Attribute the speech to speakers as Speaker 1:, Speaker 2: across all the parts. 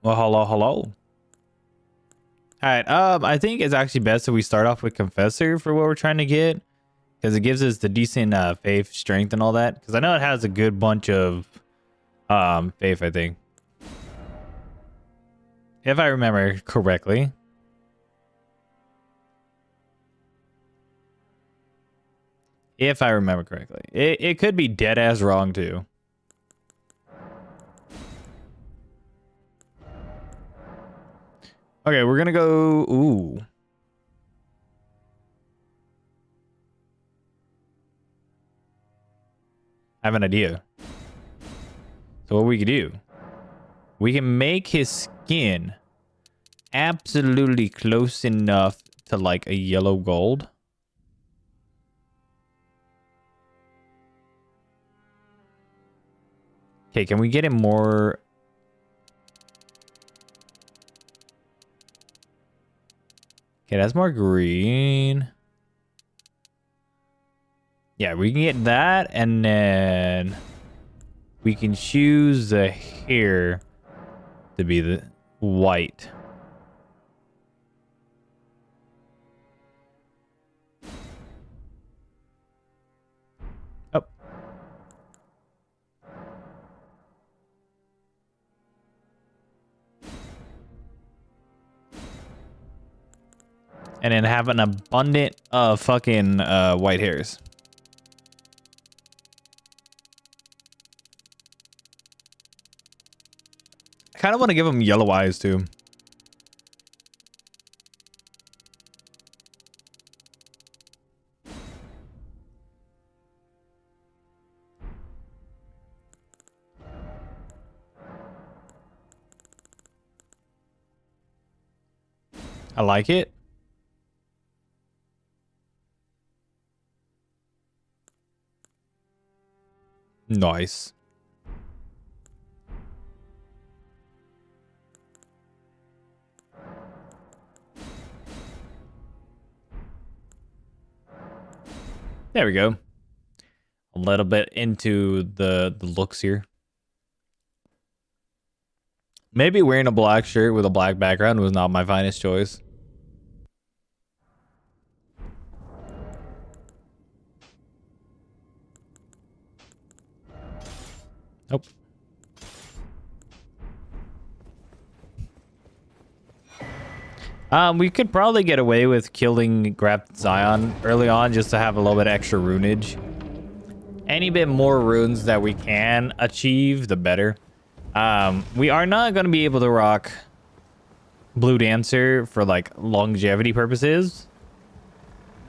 Speaker 1: Well, hello, hello. All right. I think it's actually best if we start off with Confessor for what we're trying to get, because it gives us the decent faith, strength, and all that. Because I know it has a good bunch of faith. I think, if I remember correctly. If I remember correctly, it could be dead ass wrong too. Okay, we're gonna go. Ooh. I have an idea. So what we could do, we can make his skin absolutely close enough to like a yellow gold. Okay, can we get it more? Okay, that's more green. Yeah, we can get that, and then we can choose the hair to be the white. Oh. And then have an abundant fucking white hairs. I kind of want to give him yellow eyes too. I like it. Nice. There we go. A little bit into the looks here. Maybe wearing a black shirt with a black background was not my finest choice. Nope. We could probably get away with killing Graft Zion early on just to have a little bit extra runage. Any bit more runes that we can achieve, the better. We are not going to be able to rock Blue Dancer for like longevity purposes.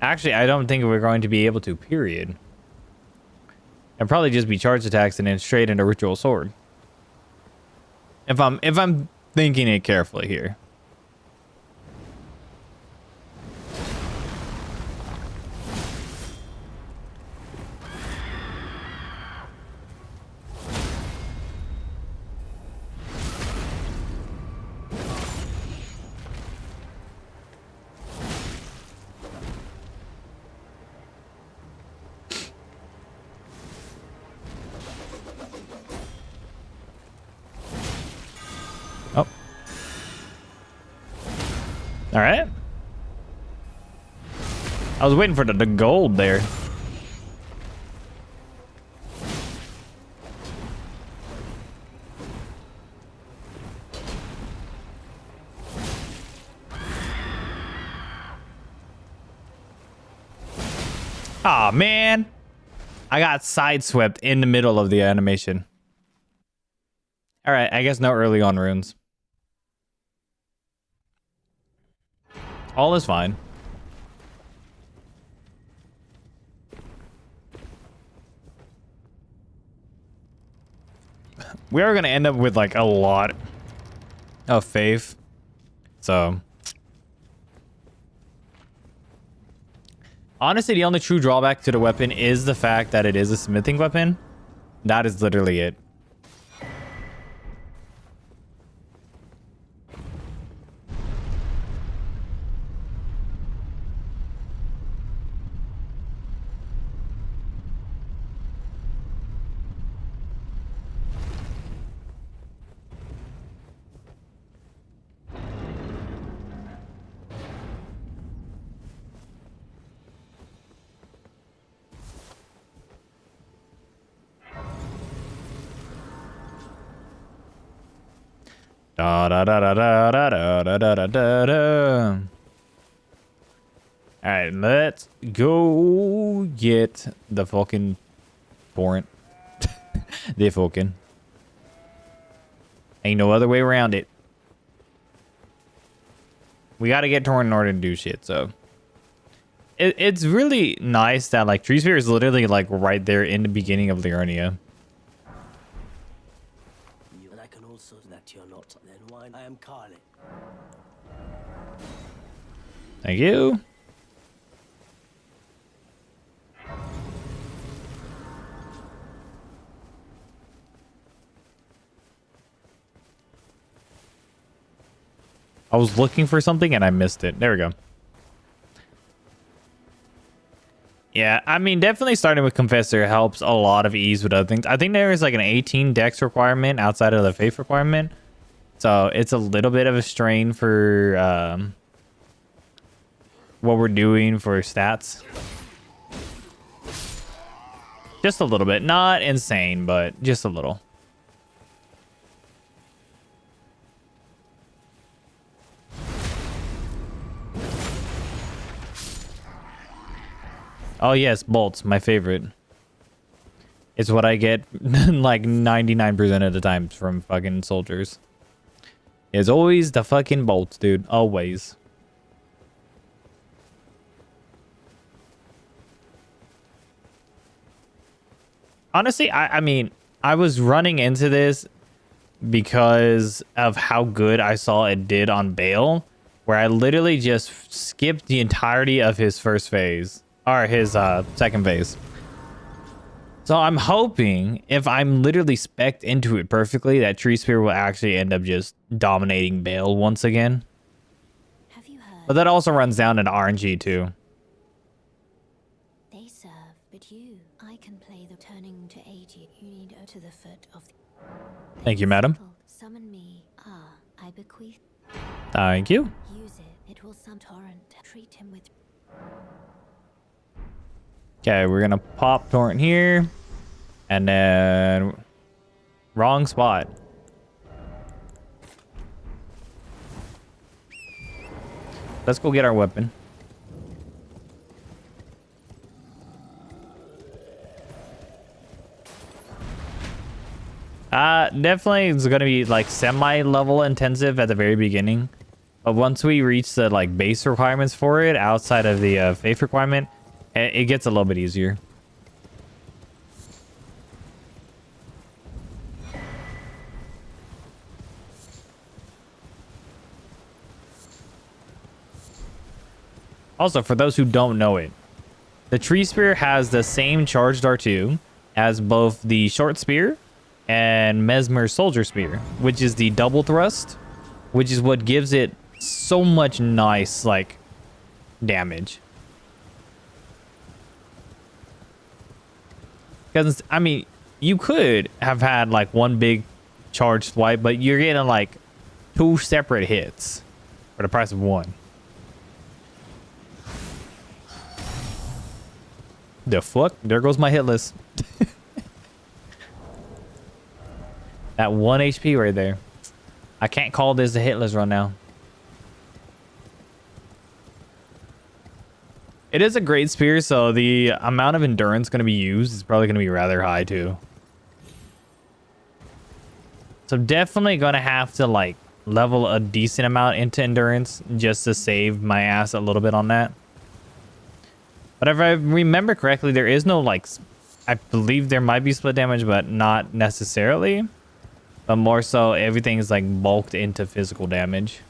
Speaker 1: Actually, I don't think we're going to be able to, period. It'll probably just be charge attacks and then straight into Ritual Sword. If I'm thinking it carefully here. Oh. All right. I was waiting for the gold there. Aw, man. I got sideswept in the middle of the animation. All right, I guess no early on runes. All is fine. We are going to end up with like a lot of faith. So honestly, the only true drawback to the weapon is the fact that it is a smithing weapon. That is literally it. Da da da da da da da da da da da da. All right, let's go get the fucking torrent. The fucking. Ain't no other way around it. We got to get torrent in order to do shit. So it's really nice that like TreeSpear is literally like right there in the beginning of Liurnia.
Speaker 2: And I can also that you're not. Then why I am Carly.
Speaker 1: Thank you. I was looking for something and I missed it. There we go. Yeah, I mean, definitely starting with Confessor helps a lot of ease with other things. I think there is like an 18 dex requirement outside of the faith requirement. So it's a little bit of a strain for what we're doing for stats. Just a little bit. Not insane, but just a little. Oh, yes, bolts. My favorite. It's what I get like 99% of the time from fucking soldiers. It's always the fucking bolts, dude. Always. Honestly, I mean, I was running into this because of how good I saw it did on Bale, where I literally just skipped the entirety of his first phase, or his second phase. So I'm hoping if I'm literally specced into it perfectly, that TreeSpear will actually end up just dominating Bale once again.
Speaker 3: Have you heard?
Speaker 1: But that also runs down into RNG too.
Speaker 3: They serve, but you, I can play the turning to aid you. You need to the foot of the...
Speaker 1: Thank you, madam.
Speaker 3: Summon me. I bequeath.
Speaker 1: Thank you.
Speaker 3: Use it. It will summon torrent. Treat him with...
Speaker 1: Okay, we're gonna pop torrent here. And then... Wrong spot. Let's go get our weapon. Definitely it's gonna be like semi-level intensive at the very beginning. But once we reach the like base requirements for it, outside of the faith requirement, it gets a little bit easier. Also, for those who don't know it, the TreeSpear has the same charged R2 as both the short spear and Mesmer Soldier Spear, which is the double thrust, which is what gives it so much nice, like, damage. Because, I mean, you could have had, like, one big charge swipe, but you're getting, like, 2 separate hits for the price of 1. The fuck? There goes my hit list. That 1 HP right there. I can't call this a hitless run now. It is a great spear, so the amount of endurance going to be used is probably going to be rather high too. So definitely going to have to like level a decent amount into endurance just to save my ass a little bit on that. But if I remember correctly, there is no like, I believe there might be split damage, but not necessarily. But more so, everything is like bulked into physical damage.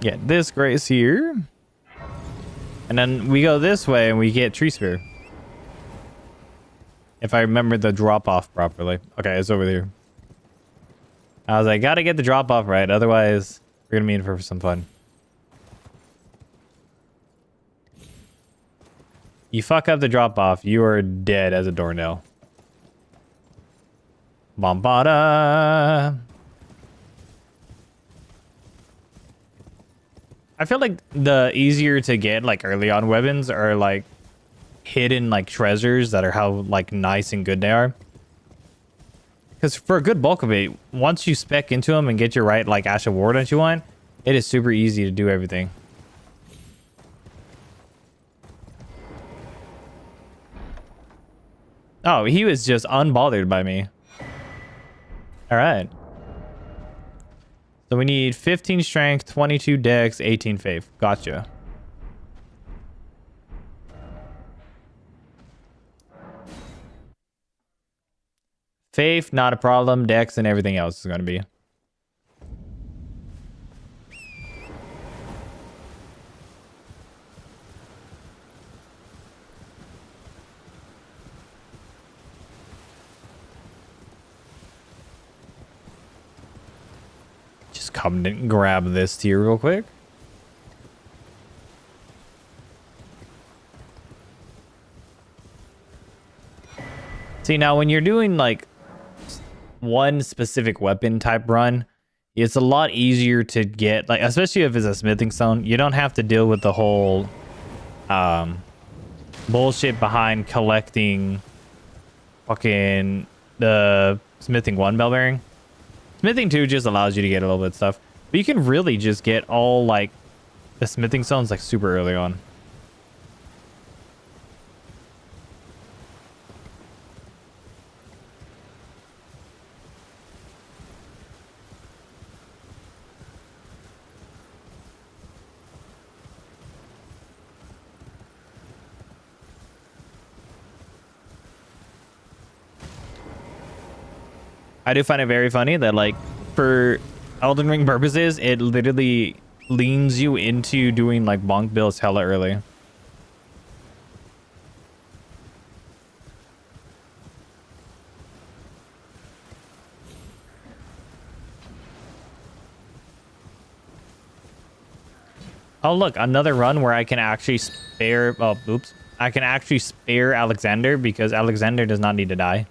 Speaker 1: Yeah, this grace here. And then we go this way and we get TreeSpear. If I remember the drop off properly. Okay, it's over there. I was like, gotta get the drop off right, otherwise we're gonna meet for some fun. You fuck up the drop off, you are dead as a doornail. Bombada. I feel like the easier to get like early on weapons are like hidden like treasures that are how like nice and good they are. Because for a good bulk of it, once you spec into them and get your right like Ash of War that you want, it is super easy to do everything. Oh, he was just unbothered by me. All right. So we need 15 strength, 22 dex, 18 faith. Gotcha. Faith, not a problem. Dex and everything else is going to be. Just come and grab this tier real quick. See, now when you're doing like one specific weapon type run, it's a lot easier to get, like, especially if it's a smithing stone. You don't have to deal with the whole bullshit behind collecting fucking the smithing 1 bell bearing. Smithing 2 just allows you to get a little bit of stuff, but you can really just get all like the smithing stones like super early on. I do find it very funny that, like, for Elden Ring purposes, it literally leans you into doing, like, bonk builds hella early. Oh, look, another run where I can actually spare... Oh, oops. I can actually spare Alexander because Alexander does not need to die.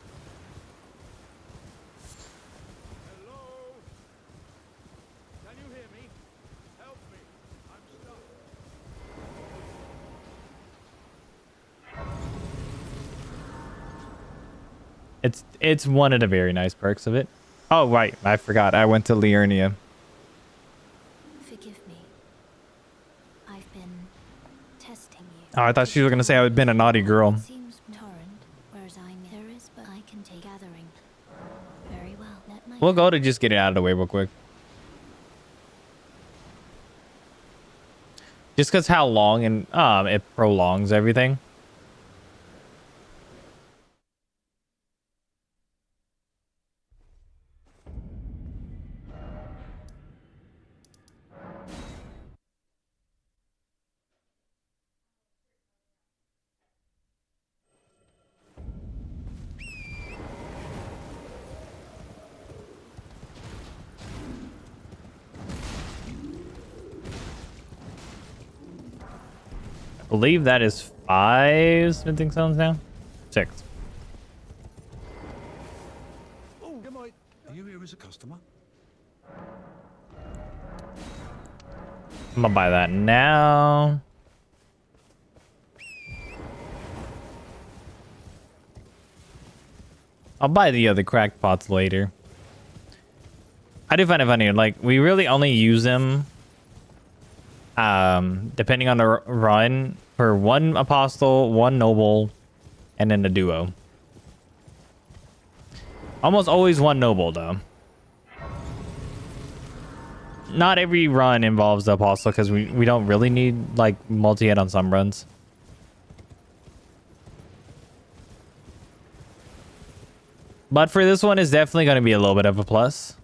Speaker 1: It's one of the very nice perks of it. Oh, right. I forgot. I went to Liurnia.
Speaker 3: Forgive me. I've been testing you.
Speaker 1: Oh, I thought she was going to say I've been a naughty girl.
Speaker 3: Seems torrent, whereas there is, but I can take gathering. Very well. Let my
Speaker 1: We'll go to just get it out of the way real quick. Just because how long and it prolongs everything. I believe that is 5 smithing stones now. 6.
Speaker 4: Oh, are you here as a customer?
Speaker 1: I'm gonna buy that now. I'll buy the other cracked pots later. I do find it funny, like, we really only use them depending on the run for 1 apostle, 1 noble, and then a duo. Almost always 1 noble though. Not every run involves the apostle because we don't really need like multi-hit on some runs. But for this one, it's definitely going to be a little bit of a plus.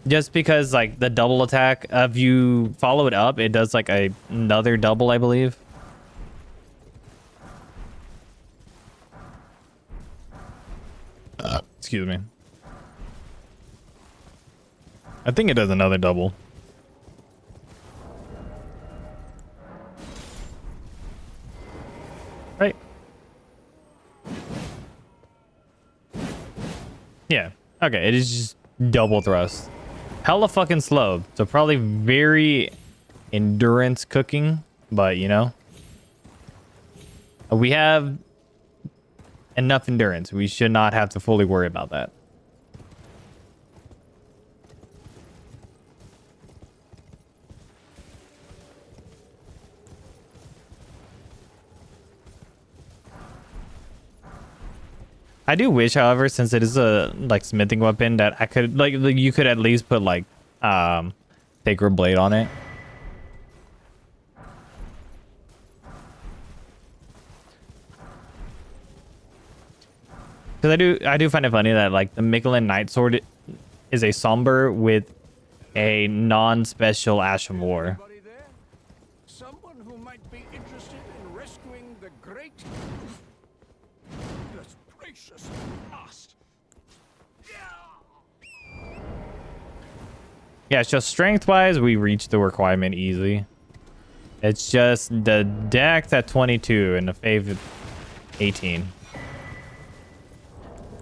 Speaker 1: Just because, like, the double attack, if you follow it up, it does, like, another double, I believe. Excuse me. I think it does another double. Right. Yeah. Okay, it is just double thrust. Hella fucking slow. So probably very endurance cooking, but you know. We have enough endurance. We should not have to fully worry about that. I do wish, however, since it is a like smithing weapon, that I could like you could at least put like sacred blade on it. Because I do find it funny that like the Michelin Knight Sword is a somber with a non-special Ash of War.
Speaker 4: Anybody there? Someone who might be interested in rescuing the great... Goodness gracious, blast!
Speaker 1: Yeah, it's just strength-wise, we reach the requirement easy. It's just the dex at 22 and the faith at 18.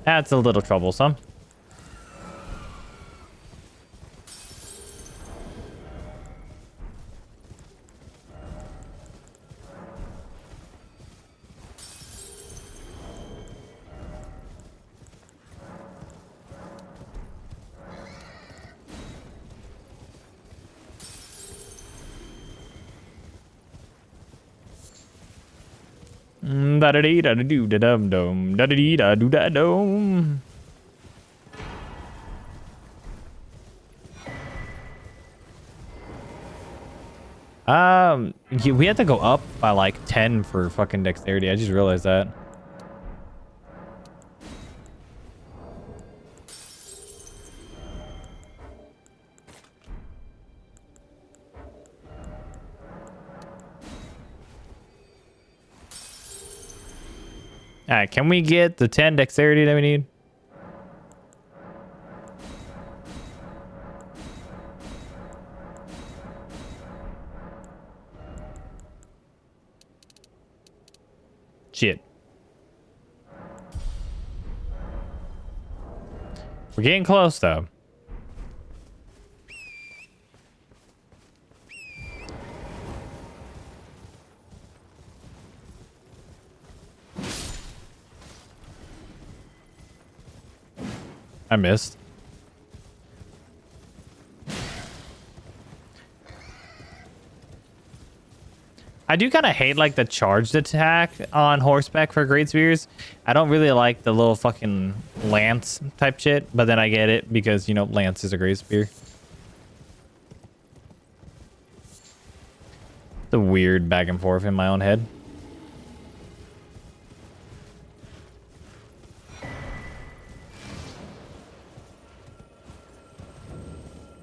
Speaker 1: That's a little troublesome. Da da dee da da doo da dum dum da da dee da doo da dum. We have to go up by like 10 for fucking dexterity. I just realized that. All right, can we get the 10 dexterity that we need? Shit. We're getting close, though. I missed. I do kind of hate like the charged attack on horseback for great spears. I don't really like the little fucking lance type shit, but then I get it because, you know, lance is a great spear. The weird back and forth in my own head.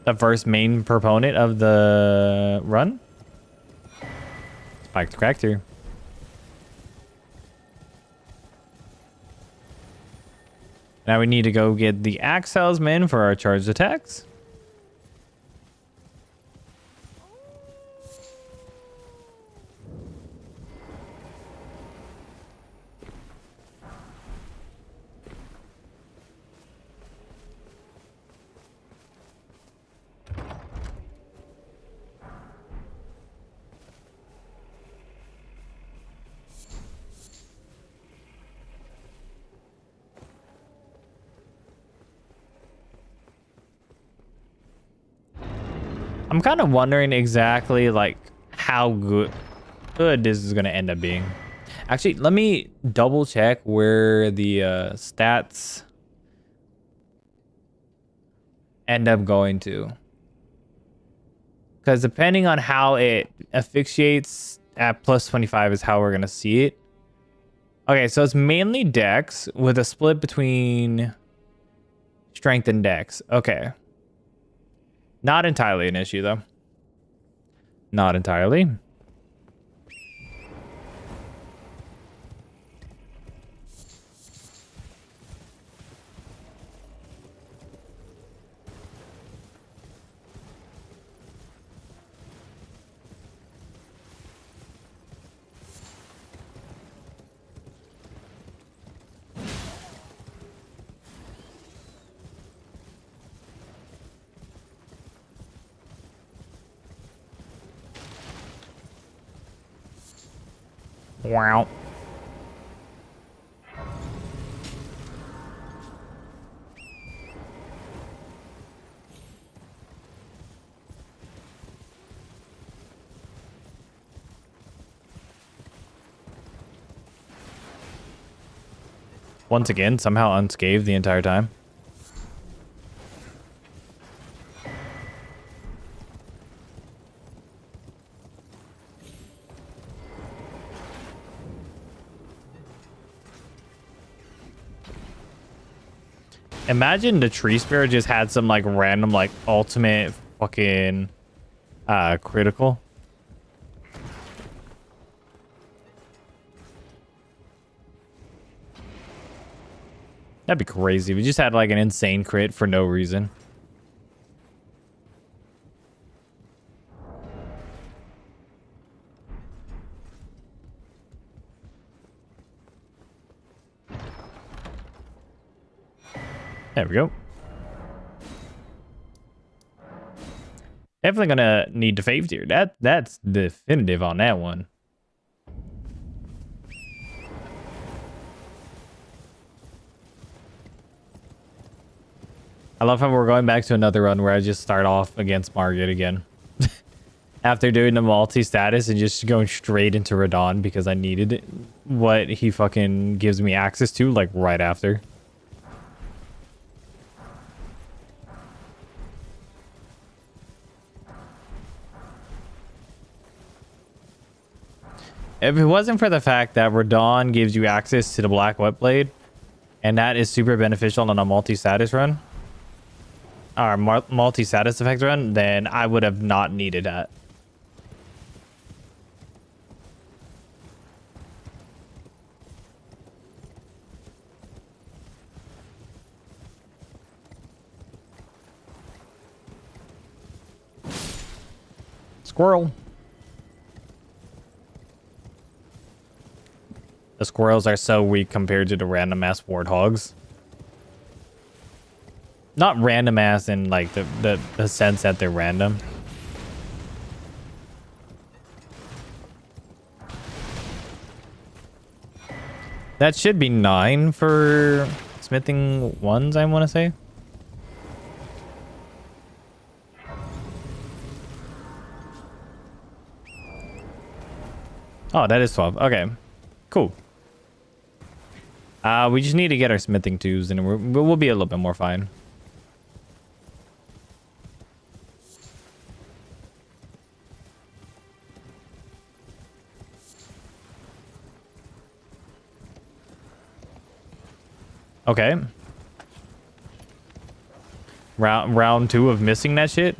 Speaker 1: The first main proponent of the run. Spiked cracked here. Now we need to go get the axe salesman for our charged attacks. I'm kind of wondering exactly like how good this is going to end up being. Actually, let me double check where the stats end up going to. Because depending on how it asphyxiates at plus 25 is how we're going to see it. Okay, so it's mainly dex with a split between strength and dex. Okay. Not entirely an issue, though. Not entirely. Wow. Once again, somehow unscathed the entire time. Imagine the TreeSpear just had some like random like ultimate fucking critical. That'd be crazy. We just had like an insane crit for no reason. There we go. Definitely gonna need to fave tier. That's definitive on that one. I love how we're going back to another run where I just start off against Margit again. After doing the multi-status and just going straight into Radon because I needed what he fucking gives me access to like right after. If it wasn't for the fact that Radon gives you access to the Black Wet Blade, and that is super beneficial on a multi-status run, or multi-status effect run, then I would have not needed that. Squirrel. The squirrels are so weak compared to the random ass warthogs. Not random ass in like the sense that they're random. That should be 9 for smithing ones, I want to say. Oh, that is 12. Okay, cool. We just need to get our smithing twos and we'll be a little bit more fine. Okay. Round 2 of missing that shit.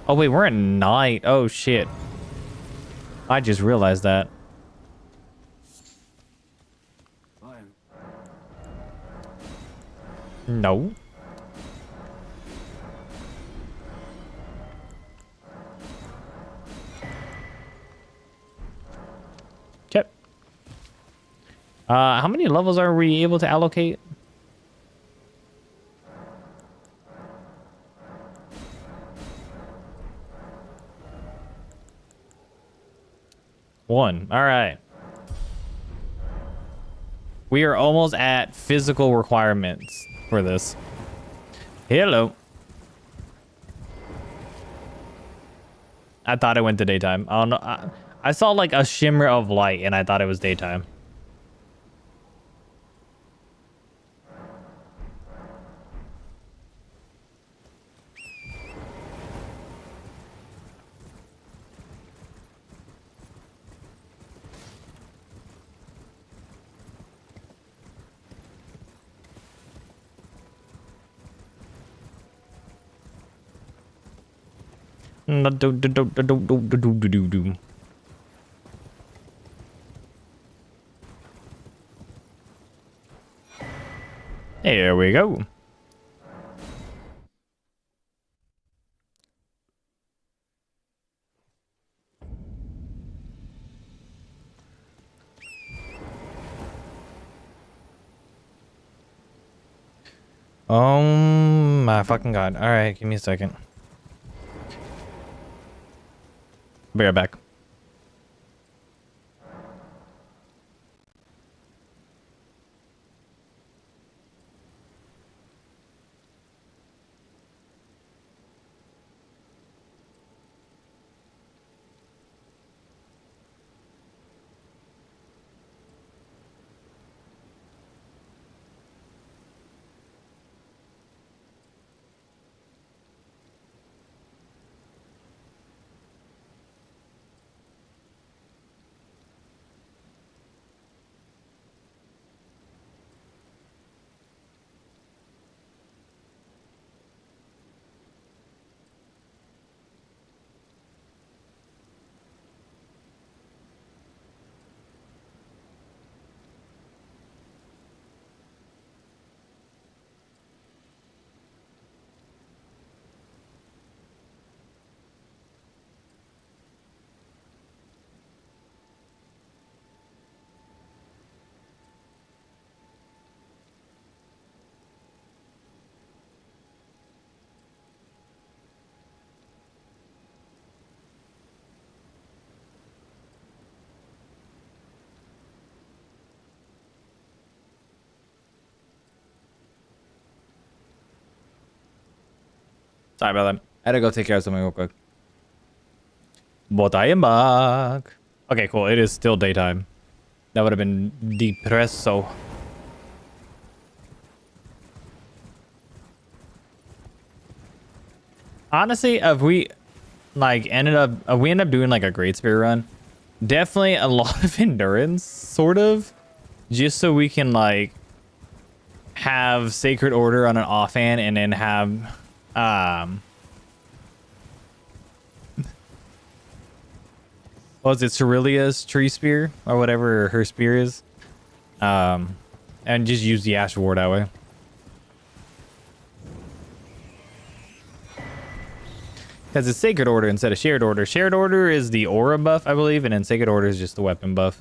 Speaker 1: Oh wait, we're at night. Oh shit. I just realized that. No. Okay. How many levels are we able to allocate? One. All right. We are almost at physical requirements for this. Hello. I thought it went to daytime. I don't know. I saw like a shimmer of light and I thought it was daytime. There we go. Oh my fucking god. Alright, give me a second. Be right back. Sorry about that. I had to go take care of something real quick. But I am back. Okay, cool. It is still daytime. That would have been depressed, so. Honestly, if we like ended up we end up doing like a great spear run, definitely a lot of endurance, sort of, just so we can like have Sacred Order on an offhand and then have what was it, Cerilia's TreeSpear or whatever her spear is, and just use the Ash Ward that way. Because it's Sacred Order instead of Shared Order. Shared Order is the aura buff, I believe, and then Sacred Order is just the weapon buff.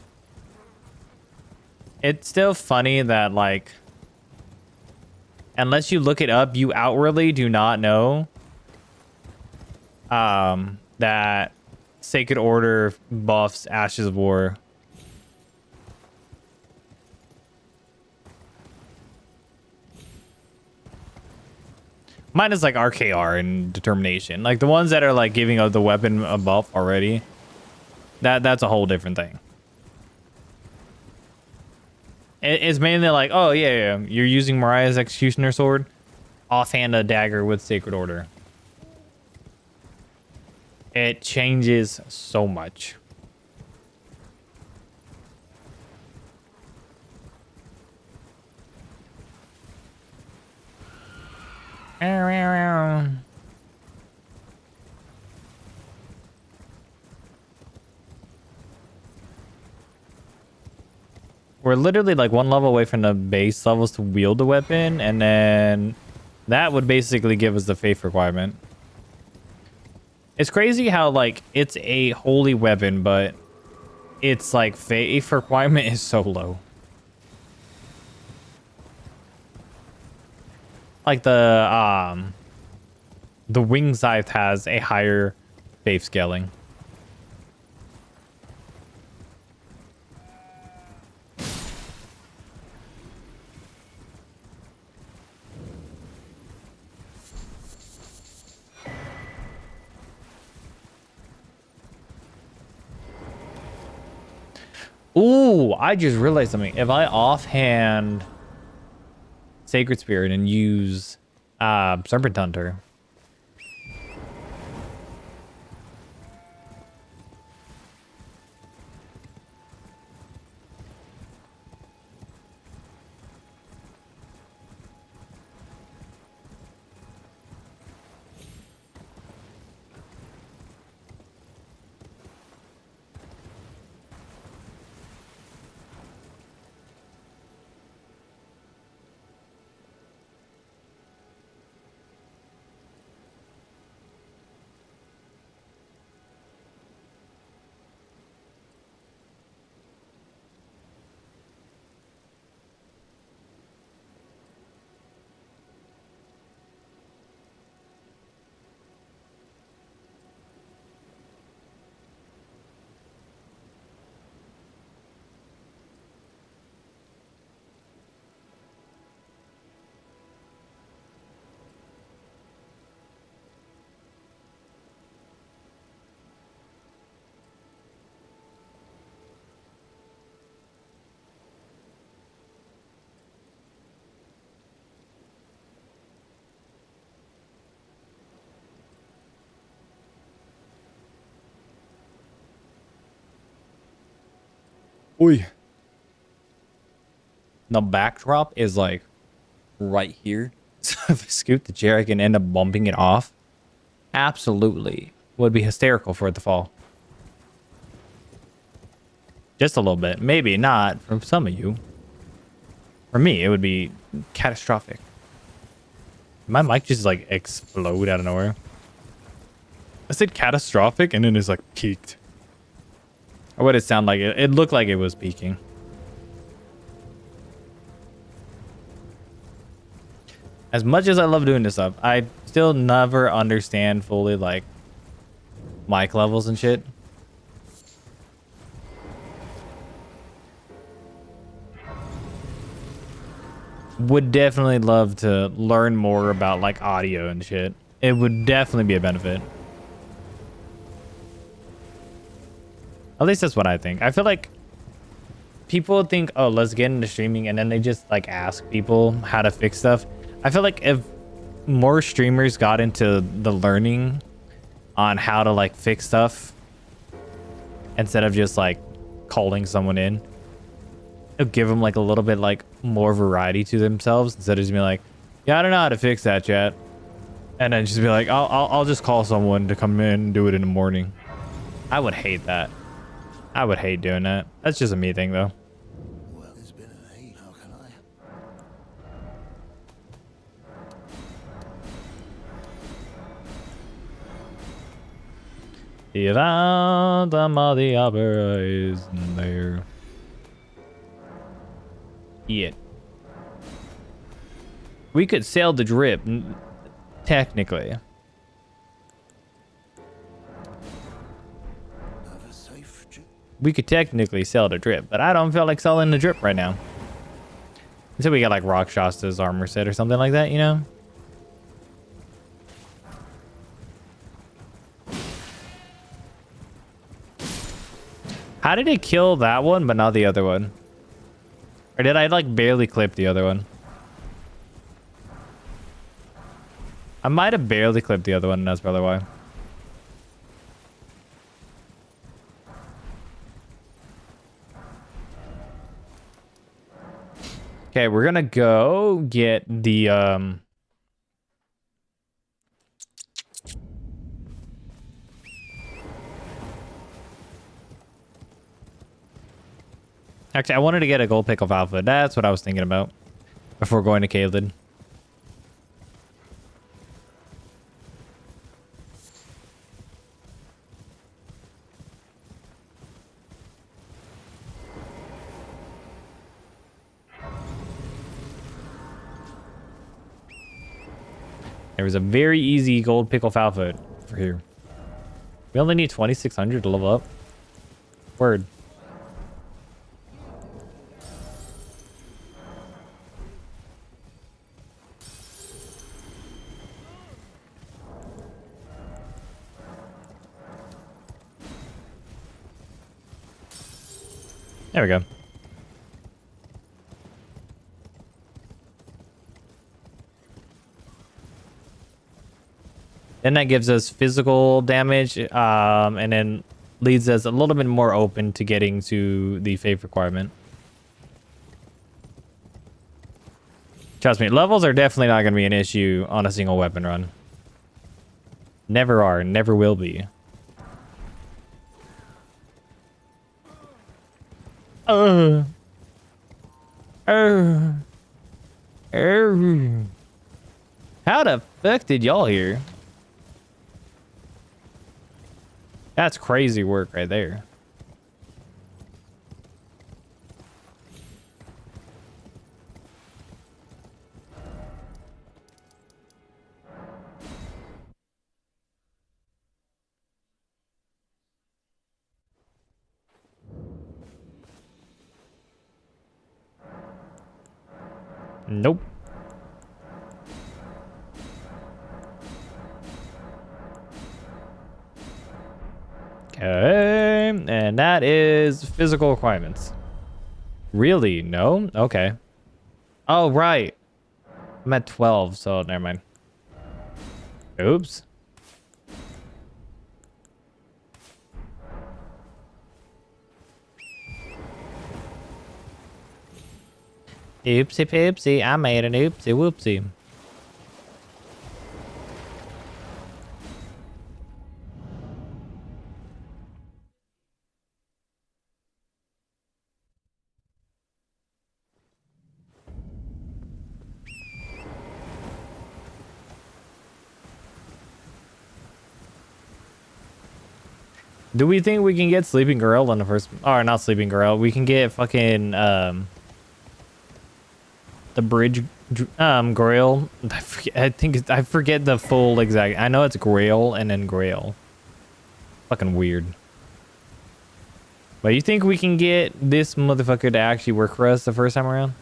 Speaker 1: It's still funny that, like, unless you look it up, you outwardly do not know that Sacred Order buffs Ashes of War. Mine is like RKR and Determination. Like the ones that are like giving the weapon a buff already. That's a whole different thing. It's mainly like, oh yeah, you're using Mariah's Executioner Sword, offhand a dagger with Sacred Order. It changes so much. We're literally like one level away from the base levels to wield the weapon, and then that would basically give us the faith requirement. It's crazy how like it's a holy weapon, but it's like faith requirement is so low. Like the wing scythe has a higher faith scaling. Ooh, I just realized something. If I offhand Sacred Spirit and use Serpent Hunter. Oi. The backdrop is like right here. So if I scoot the chair, I can end up bumping it off. Absolutely. Would be hysterical for it to fall. Just a little bit. Maybe not for some of you. For me, it would be catastrophic. My mic just like explode out of nowhere. I said catastrophic and then it's like peaked. Or what it sound like? It looked like it was peaking. As much as I love doing this stuff, I still never understand fully like mic levels and shit. Would definitely love to learn more about like audio and shit. It would definitely be a benefit. At least that's what I think. I feel like people think, oh, let's get into streaming, and then they just like ask people how to fix stuff. I feel like if more streamers got into the learning on how to like fix stuff instead of just like calling someone in, it'll give them like a little bit like more variety to themselves instead of just being like, yeah, I don't know how to fix that, chat, and then just be like, I'll just call someone to come in and do it in the morning. I would hate that. I would hate doing that. That's just a me thing though.
Speaker 4: Well, there's been a heat. How can I?
Speaker 1: The Phantom of the Opera is there. Yeah. We could sail the drip, technically.
Speaker 4: Have a safe trip.
Speaker 1: We could technically sell the drip, but I don't feel like selling the drip right now. Until we get like Rock Shasta's armor set or something like that, you know? How did it kill that one, but not the other one? Or did I like barely clip the other one? I might have barely clipped the other one, and that's probably why. Okay, we're gonna go get the Actually, I wanted to get a gold pickle outfit. That's what I was thinking about before going to Elden. There was a very easy gold pickle outfit for here. We only need 2,600 to level up. Word. There we go. Then that gives us physical damage, and then leads us a little bit more open to getting to the faith requirement. Trust me, levels are definitely not going to be an issue on a single weapon run. Never are, never will be. How the fuck did y'all hear? That's crazy work right there. Nope. Okay, and that is physical requirements. Really? No? Okay. Oh, right. I'm at 12, so never mind. Oops. Oopsie poopsie, I made an oopsie whoopsie. Do we think we can get Sleeping Girl on the first... Or not Sleeping Girl. We can get fucking... the bridge... Grail. I forget the full exact... I know it's Grail and then Grail. Fucking weird. But you think we can get this motherfucker to actually work for us the first time around?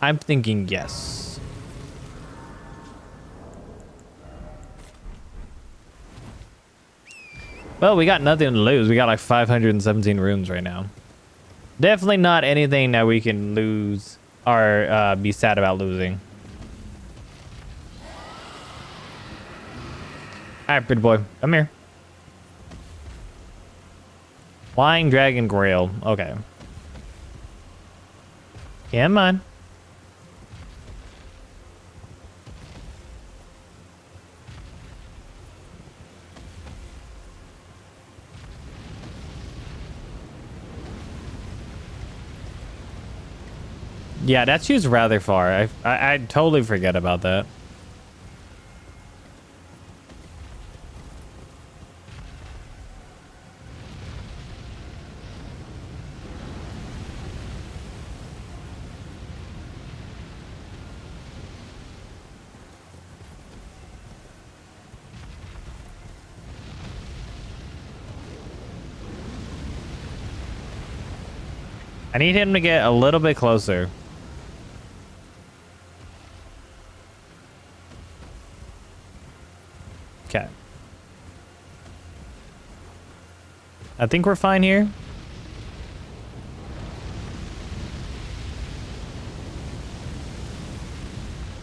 Speaker 1: I'm thinking yes. Well, we got nothing to lose. We got like 517 rooms right now. Definitely not anything that we can lose or be sad about losing. All right, pretty boy. Come here. Flying Dragon Grail. Okay. Come on. Yeah, that shoots rather far. I totally forget about that. I need him to get a little bit closer. Okay. I think we're fine here.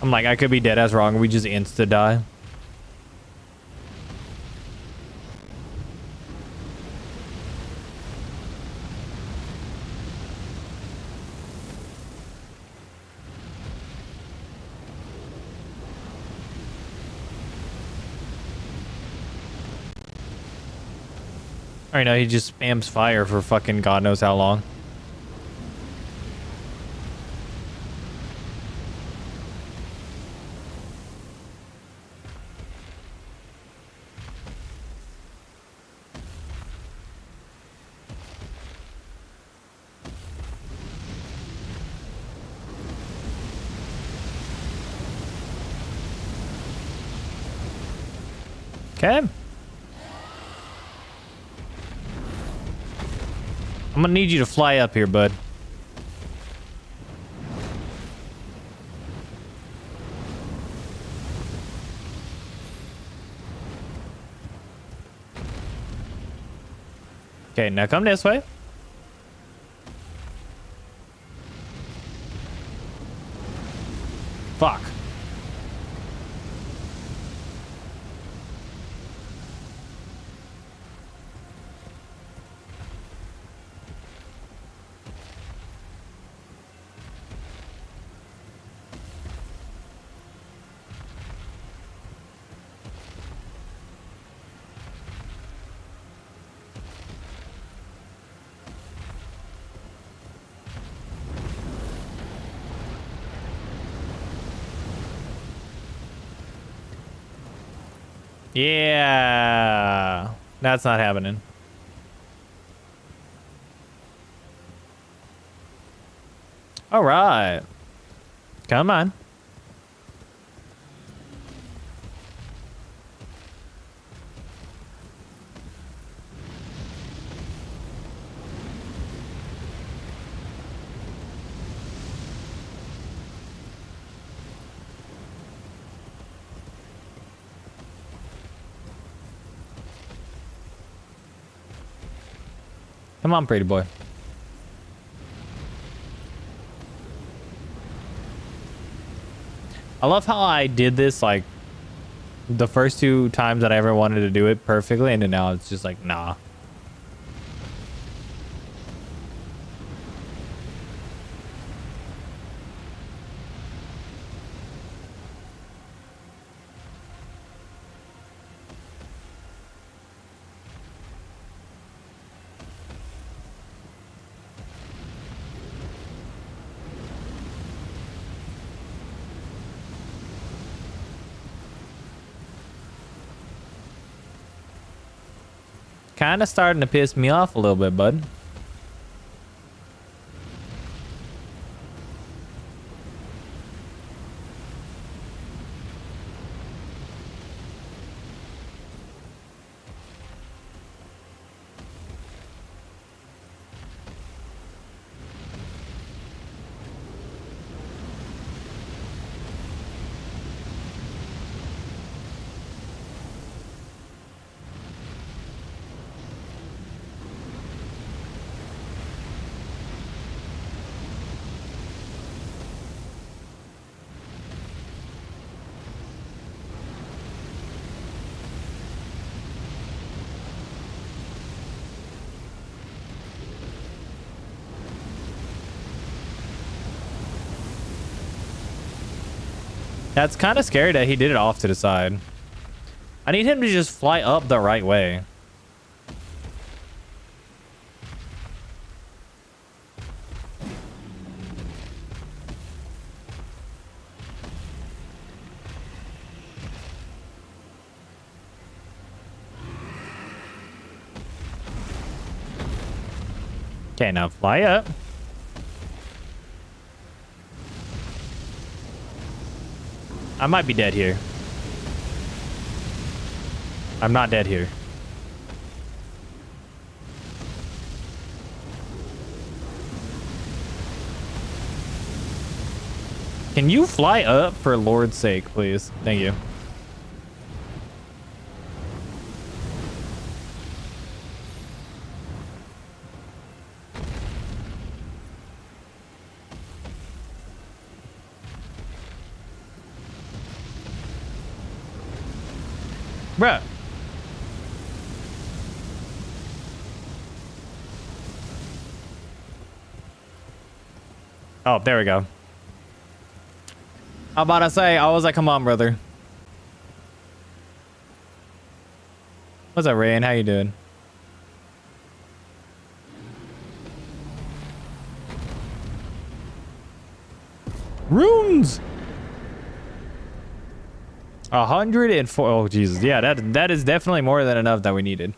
Speaker 1: I'm like, I could be dead as wrong. We just insta die. I know he just spams fire for fucking God knows how long. Okay. I'm gonna need you to fly up here, bud. Okay, now come this way. Fuck. Yeah, that's not happening. All right, come on. Come on, pretty boy. I love how I did this like the first two times that I ever wanted to do it perfectly, and then now it's just like, nah. kind of starting to piss me off a little bit, bud. That's kind of scary that he did it off to the side. I need him to just fly up the right way. Okay, now fly up. I might be dead here. I'm not dead here. Can you fly up for Lord's sake, please? Thank you. Bruh. Oh, there we go. I'm about to say, I was like, come on, brother. What's up, Rayan? How you doing? Runes! 104. Oh, Jesus. Yeah, that is definitely more than enough that we needed.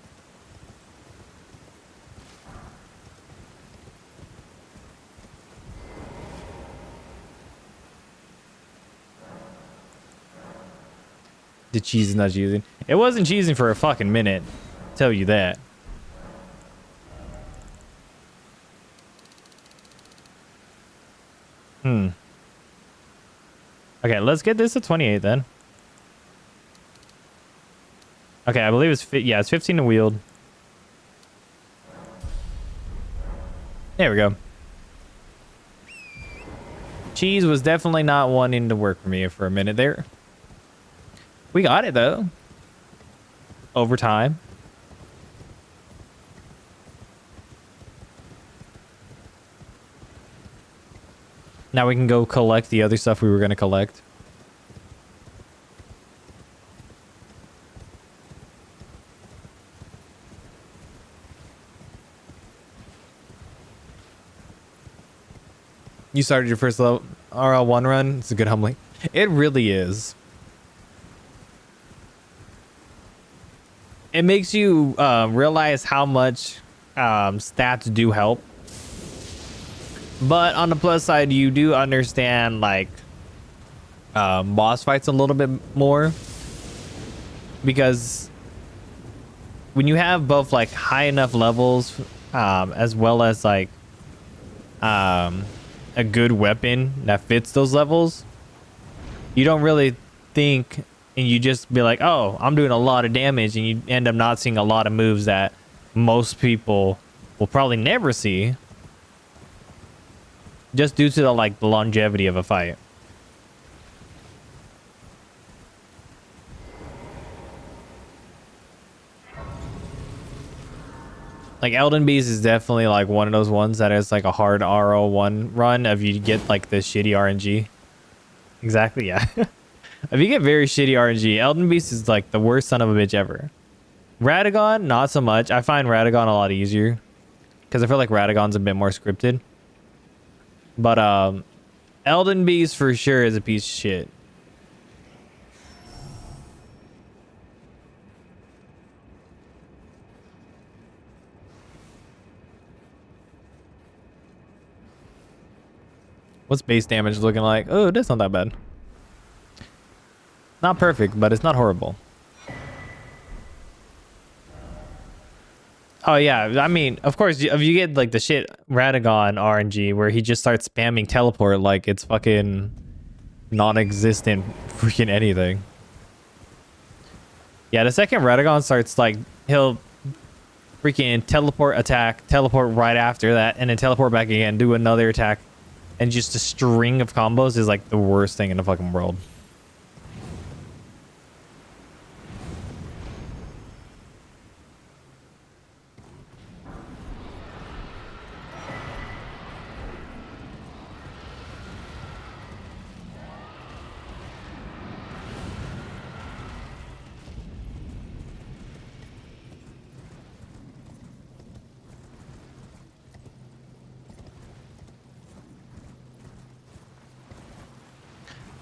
Speaker 1: The cheese is not cheesing. It wasn't cheesing for a fucking minute. Tell you that. Okay, let's get this to 28 then. Okay, I believe it's yeah, it's 15 to wield. There we go. Cheese was definitely not wanting to work for me for a minute there. We got it though. Over time. Now we can go collect the other stuff we were going to collect. You started your first level RL1 run. It's a good humbling. It really is. It makes you realize how much stats do help. But on the plus side, you do understand like boss fights a little bit more. Because when you have both like high enough levels as well as like a good weapon that fits those levels, you don't really think, and you just be like, oh, I'm doing a lot of damage, and you end up not seeing a lot of moves that most people will probably never see, just due to the like the longevity of a fight. Like Elden Beast is definitely like one of those ones that is like a hard RO1 run if you get like the shitty RNG. Exactly, yeah. If you get very shitty RNG, Elden Beast is like the worst son of a bitch ever. Radagon, not so much. I find Radagon a lot easier because I feel like Radagon's a bit more scripted. But Elden Beast for sure is a piece of shit. What's base damage looking like? Oh, that's not that bad. Not perfect, but it's not horrible. Oh yeah, I mean, of course, if you get like the shit Radagon RNG where he just starts spamming teleport like it's fucking non-existent freaking anything. Yeah, the second Radagon starts, like, he'll freaking teleport, attack, teleport right after that, and then teleport back again, do another attack, and just a string of combos is like the worst thing in the fucking world.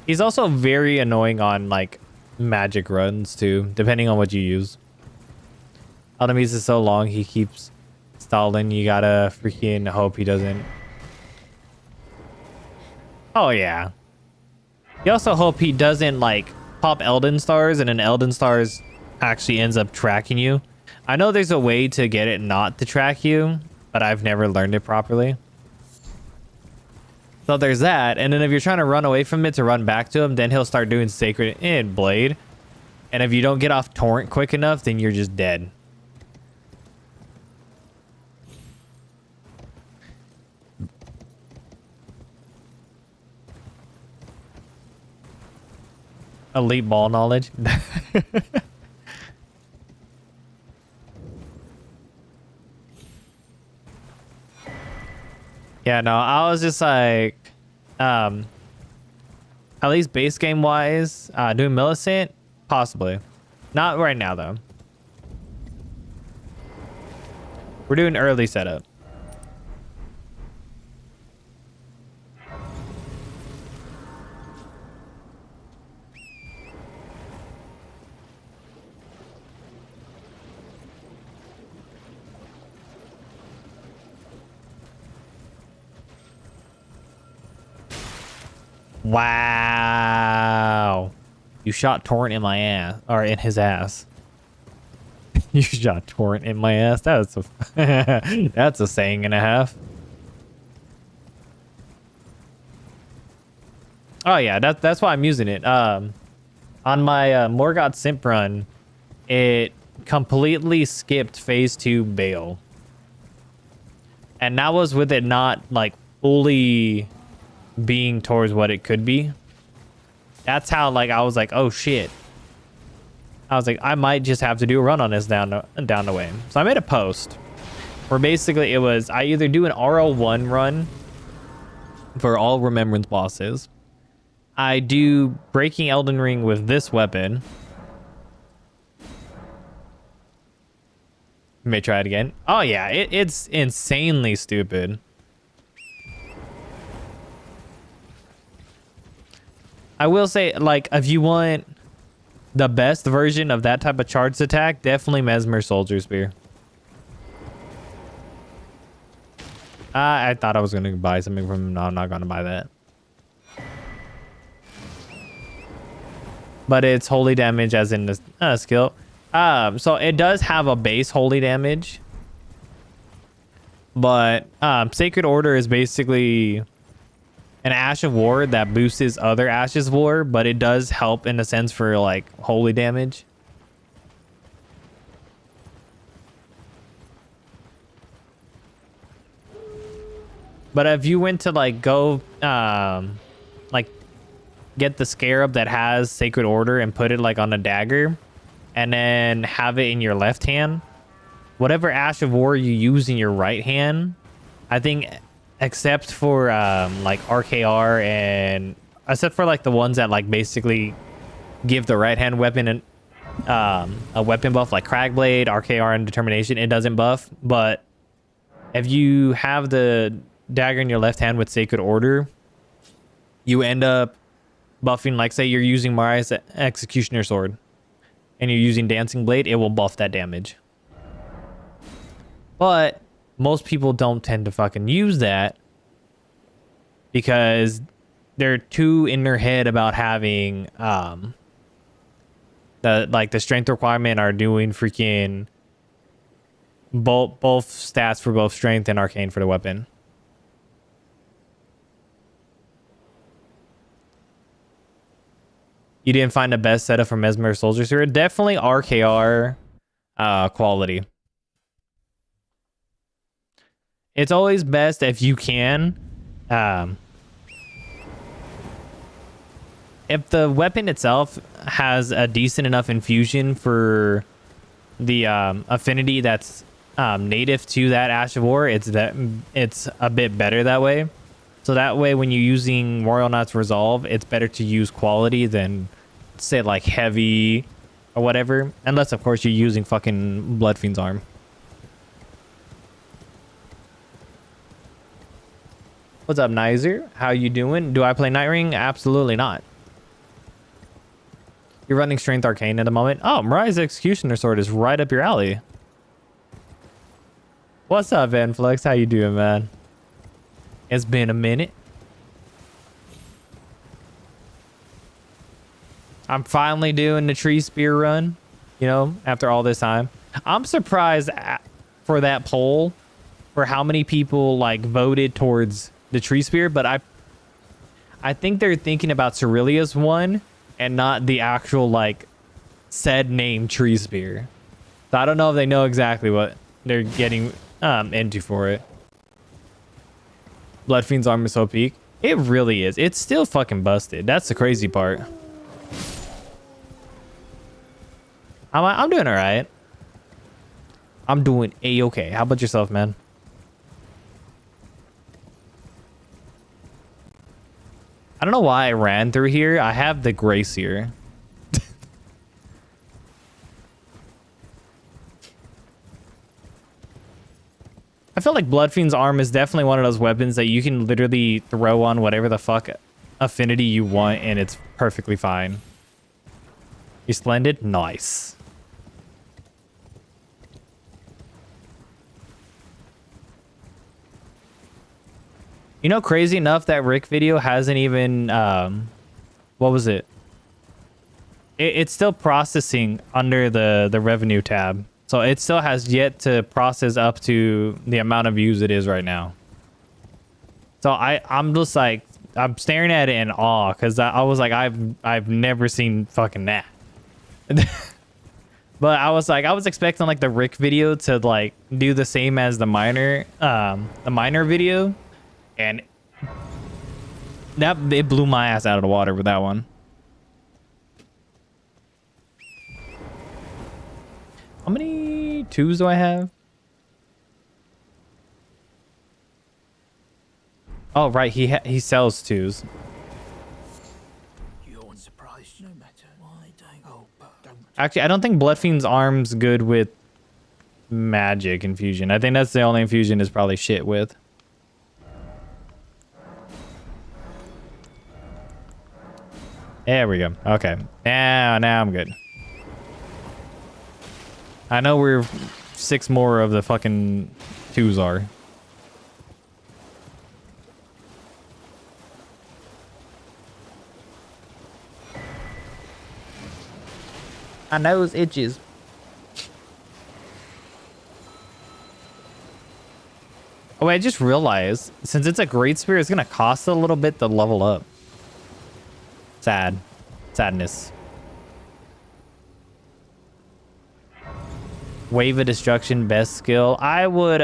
Speaker 1: He's also very annoying on like magic runs too, depending on what you use. Enemies is so long, he keeps stalling. You gotta freaking hope he doesn't. Oh yeah. You also hope he doesn't like pop Elden stars and then Elden stars actually ends up tracking you. I know there's a way to get it not to track you, but I've never learned it properly. So there's that, and then if you're trying to run away from it to run back to him, then he'll start doing Sacred and Blade. And if you don't get off Torrent quick enough, then you're just dead. Elite ball knowledge. Yeah, no, I was just like, at least base game wise, doing Millicent, possibly. Not right now though. We're doing early setup. Wow. You shot Torrent in my ass, or in his ass. You shot Torrent in my ass. That's a that's a saying and a half. Oh yeah, that's why I'm using it. On my Morgoth Simp run, it completely skipped phase 2 Bale. And that was with it not like fully being towards what it could be. That's how like I was like, oh shit. I was like, I might just have to do a run on this down the way. So I made a post where basically it was I either do an RL1 run for all Remembrance bosses. I do Breaking Elden Ring with this weapon. May try it again. Oh yeah, it's insanely stupid. I will say, like, if you want the best version of that type of charged attack, definitely Mesmer Soldier Spear. I thought I was going to buy something from him. No, I'm not going to buy that. But it's holy damage as in the skill. So it does have a base holy damage. But Sacred Order is basically an Ash of War that boosts his other Ashes of War, but it does help in a sense for like holy damage. But if you went to like go like get the Scarab that has Sacred Order and put it like on a dagger and then have it in your left hand, whatever Ash of War you use in your right hand, I think except for like RKR and except for like the ones that like basically give the right hand weapon and a weapon buff like Cragblade, RKR, and Determination, it doesn't buff. But if you have the dagger in your left hand with Sacred Order, you end up buffing, like say you're using Mariah's Executioner Sword and you're using Dancing Blade, it will buff that damage. But most people don't tend to fucking use that. because they're too in their head about having the strength requirement are doing freaking both stats for both strength and arcane for the weapon. You didn't find the best setup for Mesmer Soldiers here? Definitely RKR quality. It's always best if you can. If the weapon itself has a decent enough infusion for the affinity that's native to that Ash of War, it's a bit better that way. So that way, when you're using Royal Knight's Resolve, it's better to use quality than, say, like heavy or whatever. Unless, of course, you're using fucking Bloodfiend's Arm. What's up, Nizer? How you doing? Do I play Nightring? Absolutely not. You're running Strength Arcane at the moment. Oh, Mariah's Executioner Sword is right up your alley. What's up, Van Flex? How you doing, man? It's been a minute. I'm finally doing the TreeSpear run, you know, after all this time. I'm surprised for that poll for how many people like voted towards the TreeSpear, but I think they're thinking about Cerilia's one and not the actual like said name TreeSpear. So I don't know if they know exactly what they're getting into for it. Bloodfiend's Arm is so peak. It really is. It's still fucking busted. That's the crazy part. I'm doing all right. I'm doing a-okay. How about yourself, man? I don't know why I ran through here. I have the Grace here. I feel like Bloodfiend's Arm is definitely one of those weapons that you can literally throw on whatever the fuck affinity you want and it's perfectly fine. You splendid? Nice. You know, crazy enough, that Rick video hasn't even, what was it? It's still processing under the revenue tab. So it still has yet to process up to the amount of views it is right now. So I'm just like, I'm staring at it in awe because I was like, I've never seen fucking that. But I was like, I was expecting like the Rick video to like do the same as the miner video. And it blew my ass out of the water with that one. How many twos do I have? Oh, right. He sells twos.
Speaker 4: You're surprised no matter why, don't.
Speaker 1: Actually, I don't think Bloodfiend's Arm's good with magic infusion. I think that's the only infusion is probably shit with. There we go. Okay. Now I'm good. I know we're 6 more of the fucking twos are. My nose itches. Oh, I just realized, since it's a great spear, it's gonna cost a little bit to level up. Sad. Sadness. Wave of Destruction, best skill. I would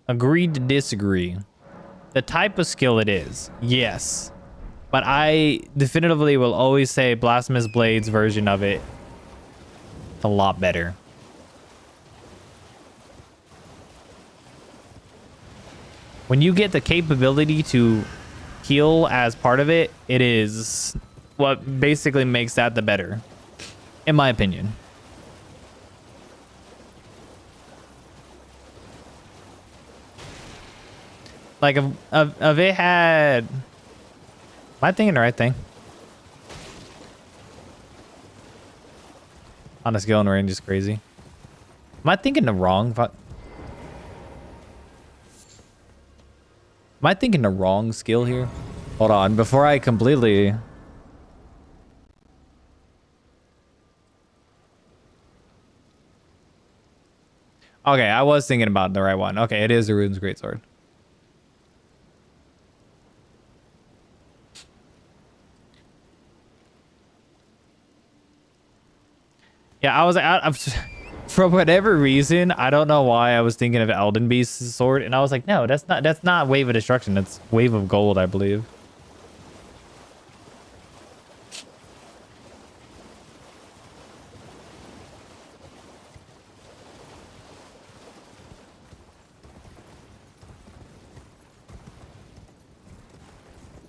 Speaker 1: agree to disagree. The type of skill it is, yes. But I definitively will always say Blasphemous Blade's version of it a lot better. When you get the capability to heal as part of it, it is what basically makes that the better, in my opinion. Like if it had, am I thinking the right thing? On a skill and range is crazy. Am I thinking the wrong? Am Am I thinking the wrong skill here? Hold on, before I completely... Okay, I was thinking about the right one. Okay, it is a Rune's Greatsword. Yeah, I was for whatever reason, I don't know why I was thinking of Elden Beast's sword, and I was like, no, that's not Wave of Destruction, that's Wave of Gold, I believe.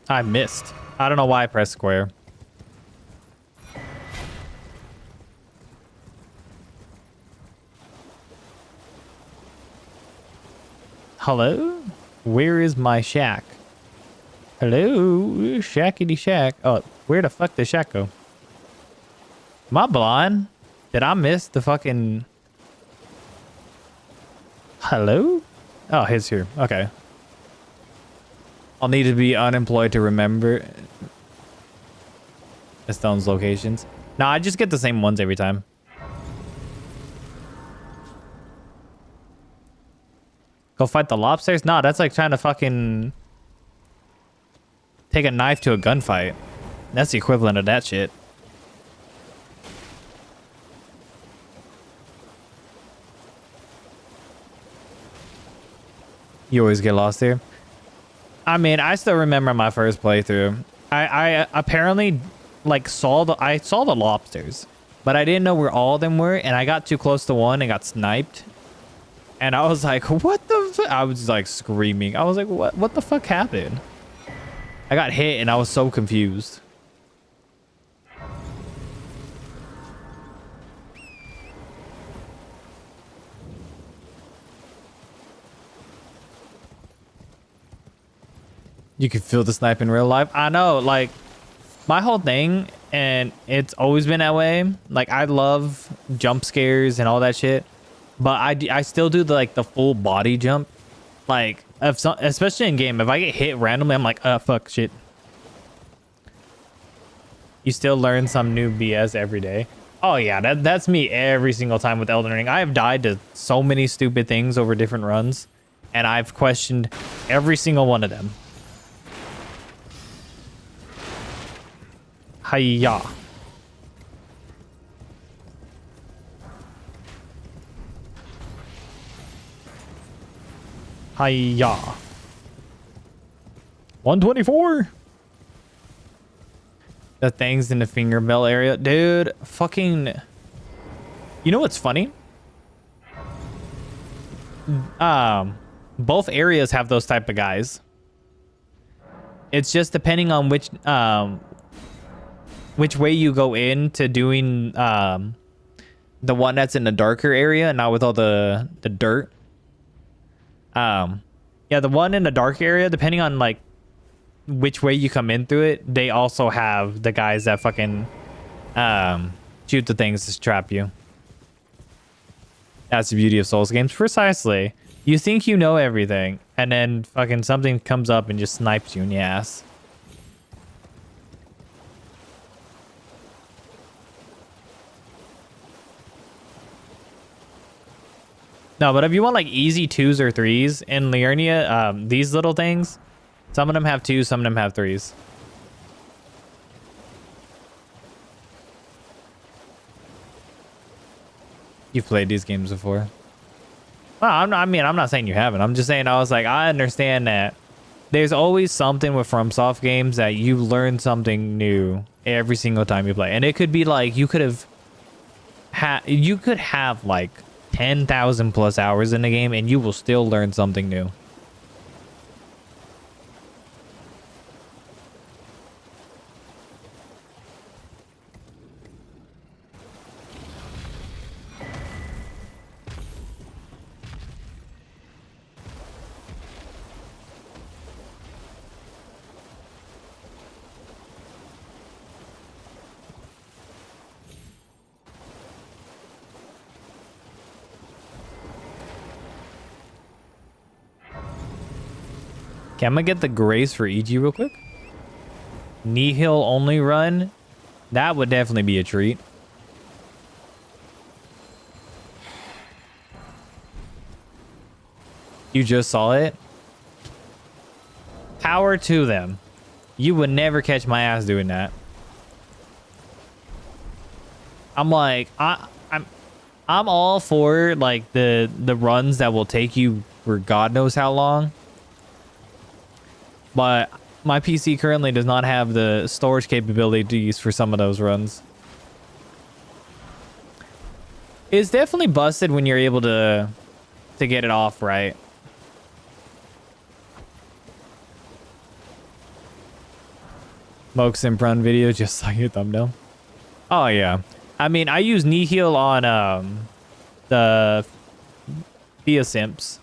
Speaker 1: I missed. I don't know why I pressed square. Hello? Where is my shack? Hello? Shackity shack. Oh, where the fuck did shack go? Am I blind? Did I miss the fucking... Hello? Oh, he's here. Okay. I'll need to be unemployed to remember Estone's locations. No, I just get the same ones every time. Go fight the lobsters? No, that's like trying to fucking take a knife to a gunfight. That's the equivalent of that shit. You always get lost here. I mean, I still remember my first playthrough. I apparently like saw the lobsters, but I didn't know where all of them were, and I got too close to one and got sniped. And I was like, what the I was like screaming. I was like, what the fuck happened? I got hit and I was so confused. You can feel the snipe in real life. I know, like, my whole thing, and it's always been that way. Like, I love jump scares and all that shit. But I still do the full body jump. Like, especially in game, if I get hit randomly, I'm like, fuck, shit. You still learn some new BS every day. Oh yeah, that's me every single time with Elden Ring. I have died to so many stupid things over different runs, and I've questioned every single one of them. Hiya. Hiya. 124. The things in the finger bell area. Dude, fucking... You know what's funny? Both areas have those type of guys. It's just depending on which way you go into doing the one that's in the darker area, not with all the dirt. Yeah, the one in the dark area, depending on like which way you come in through it, they also have the guys that fucking shoot the things to trap you. That's the beauty of Souls games. Precisely. You think you know everything, and then fucking something comes up and just snipes you in the ass. No, but if you want like easy 2s or 3s in Liurnia, these little things, some of them have 2s, some of them have 3s. You've played these games before. Well, I'm not saying you haven't. I'm just saying I was like, I understand that there's always something with FromSoft games that you learn something new every single time you play. And it could be like you could have like 10,000 plus hours in the game and you will still learn something new. Okay, I'm gonna get the Grace for EG real quick. Nihil only run. That would definitely be a treat. You just saw it? Power to them. You would never catch my ass doing that. I'm like, I'm all for like the runs that will take you for God knows how long. But my PC currently does not have the storage capabilities for some of those runs. It's definitely busted when you're able to get it off right. Moke Simp run video, just saw your thumbnail. Oh yeah. I mean, I use Nihil on the Thea Simps.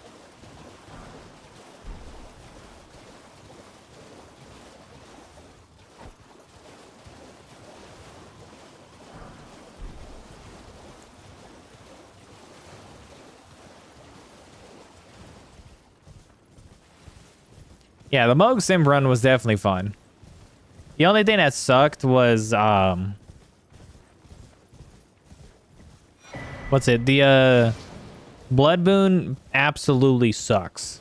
Speaker 1: Yeah, the Moke Simp run was definitely fun. The only thing that sucked was what's it? The Blood Boon absolutely sucks.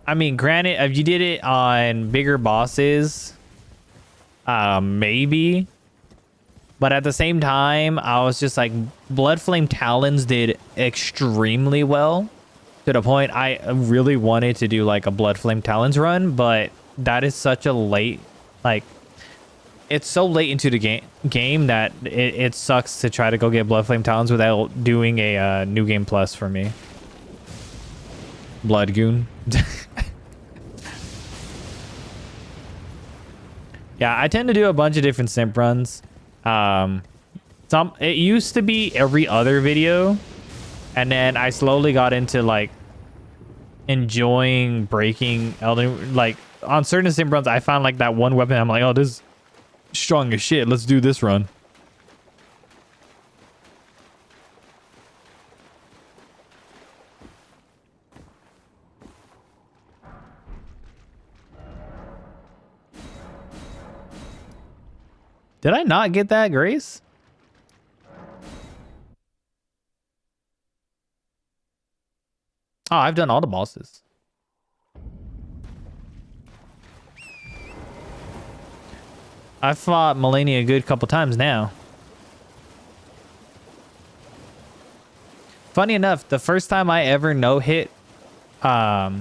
Speaker 1: I mean, granted, if you did it on bigger bosses, maybe. But at the same time, I was just like, Blood Flame Talons did extremely well. To the point I really wanted to do like a Blood Flame Talons run, but that is such a late, like, it's so late into the game that it sucks to try to go get Blood Flame Talons without doing a New Game Plus for me. Blood Goon. Yeah, I tend to do a bunch of different simp runs. It used to be every other video, and then I slowly got into like enjoying breaking Elden. Like on certain simp runs, I found like that one weapon. I'm like, oh, this is strong as shit. Let's do this run. Did I not get that, Grace? Oh, I've done all the bosses. I've fought Melania a good couple times now. Funny enough, the first time I ever no-hit... well,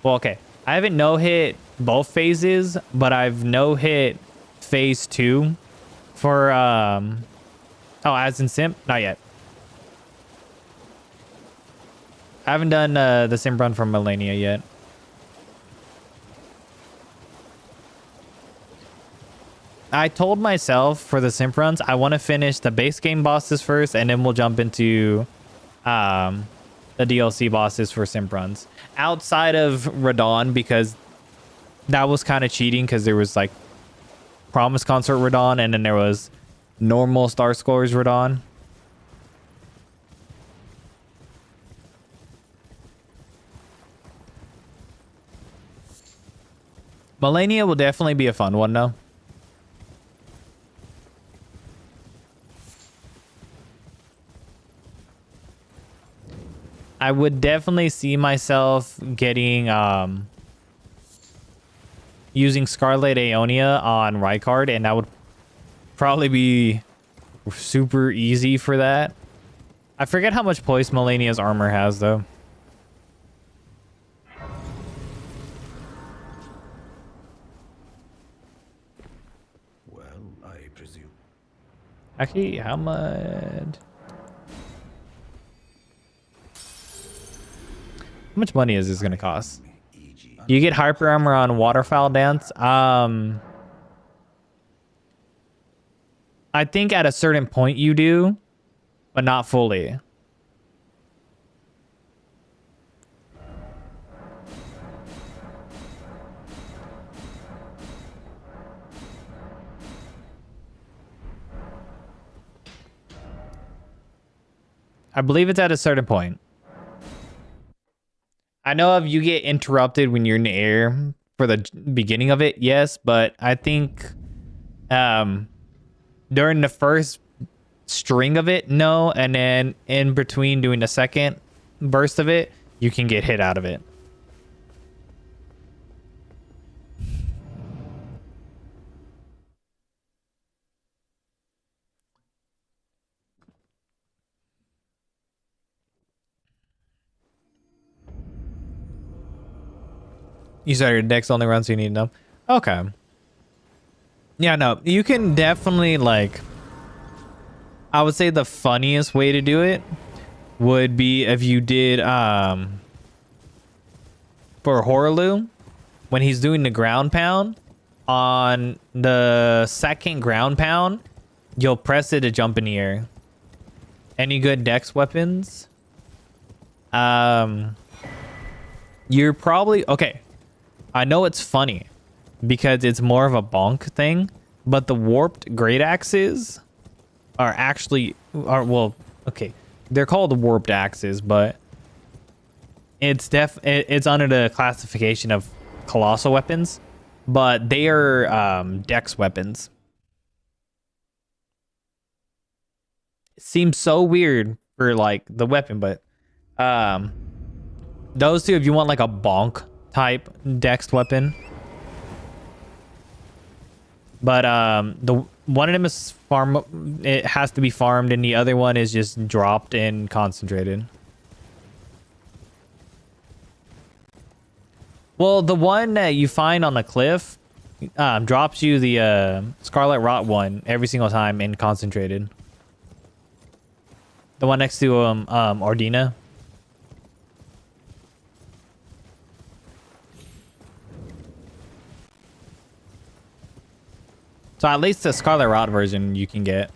Speaker 1: okay. I haven't no-hit both phases, but I've no-hit phase 2 for... oh, as in Simp? Not yet. I haven't done the Simp run from Melania yet. I told myself for the Simp runs, I want to finish the base game bosses first, and then we'll jump into the DLC bosses for Simp runs. Outside of Radon, because that was kind of cheating, because there was like Promise Consort Radon, and then there was normal Star Scores Radon. Melania will definitely be a fun one, though. I would definitely see myself getting using Scarlet Aeonia on Rykard, and that would probably be super easy for that. I forget how much poise Melania's armor has, though.
Speaker 4: Well, I presume.
Speaker 1: Actually, how much? How much money is this gonna cost? You get hyper armor on Waterfowl Dance. I think at a certain point you do, but not fully. I believe it's at a certain point. I know if you get interrupted when you're in the air for the beginning of it, yes, but I think during the first string of it, no, and then in between doing the second burst of it, you can get hit out of it. You said your deck's only runs, so you need to know. Okay. Yeah, no, you can definitely, like, I would say the funniest way to do it would be if you did for Horaloo, when he's doing the ground pound, on the second ground pound, you'll press it to jump in the air. Any good dex weapons? You're probably okay. I know it's funny because it's more of a bonk thing, but the warped great axes are actually well, okay. They're called warped axes, but it's under the classification of colossal weapons, but they are dex weapons. It seems so weird for like the weapon, but those two, if you want like a bonk type dex weapon. But the one of them is it has to be farmed, and the other one is just dropped and concentrated. Well, the one that you find on the cliff drops you the Scarlet Rot one every single time and concentrated. The one next to Ordina. So at least the Scarlet Rot version you can get.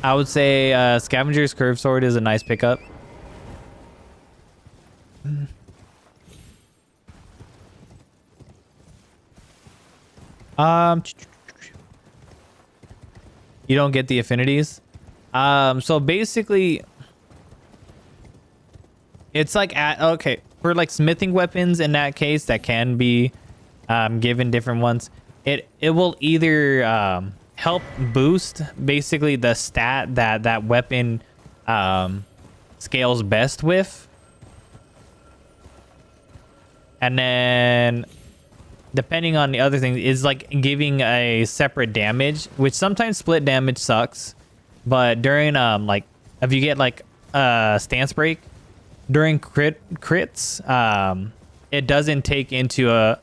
Speaker 1: I would say Scavenger's Curved Sword is a nice pickup. You don't get the affinities. So basically, it's like okay, for like smithing weapons in that case that can be given different ones. It will either help boost basically the stat that weapon scales best with, and then depending on the other things is like giving a separate damage, which sometimes split damage sucks, but during like if you get like stance break during crits, it doesn't take into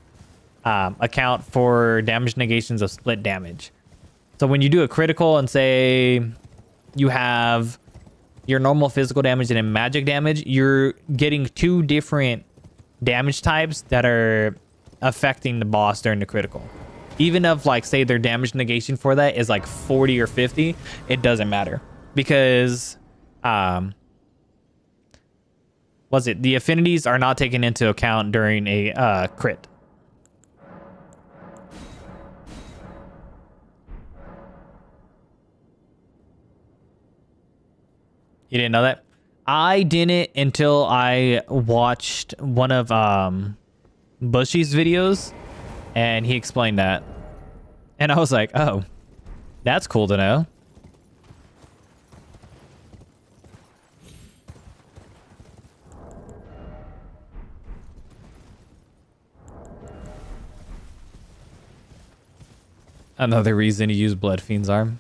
Speaker 1: account for damage negations of split damage. So when you do a critical and say you have your normal physical damage and then magic damage, you're getting two different damage types that are affecting the boss during the critical. Even if like say their damage negation for that is like 40 or 50, it doesn't matter because the affinities are not taken into account during a crit. You didn't know that? I didn't until I watched one of Bushy's videos, and he explained that. And I was like, oh, that's cool to know. Another reason to use Blood Fiend's arm.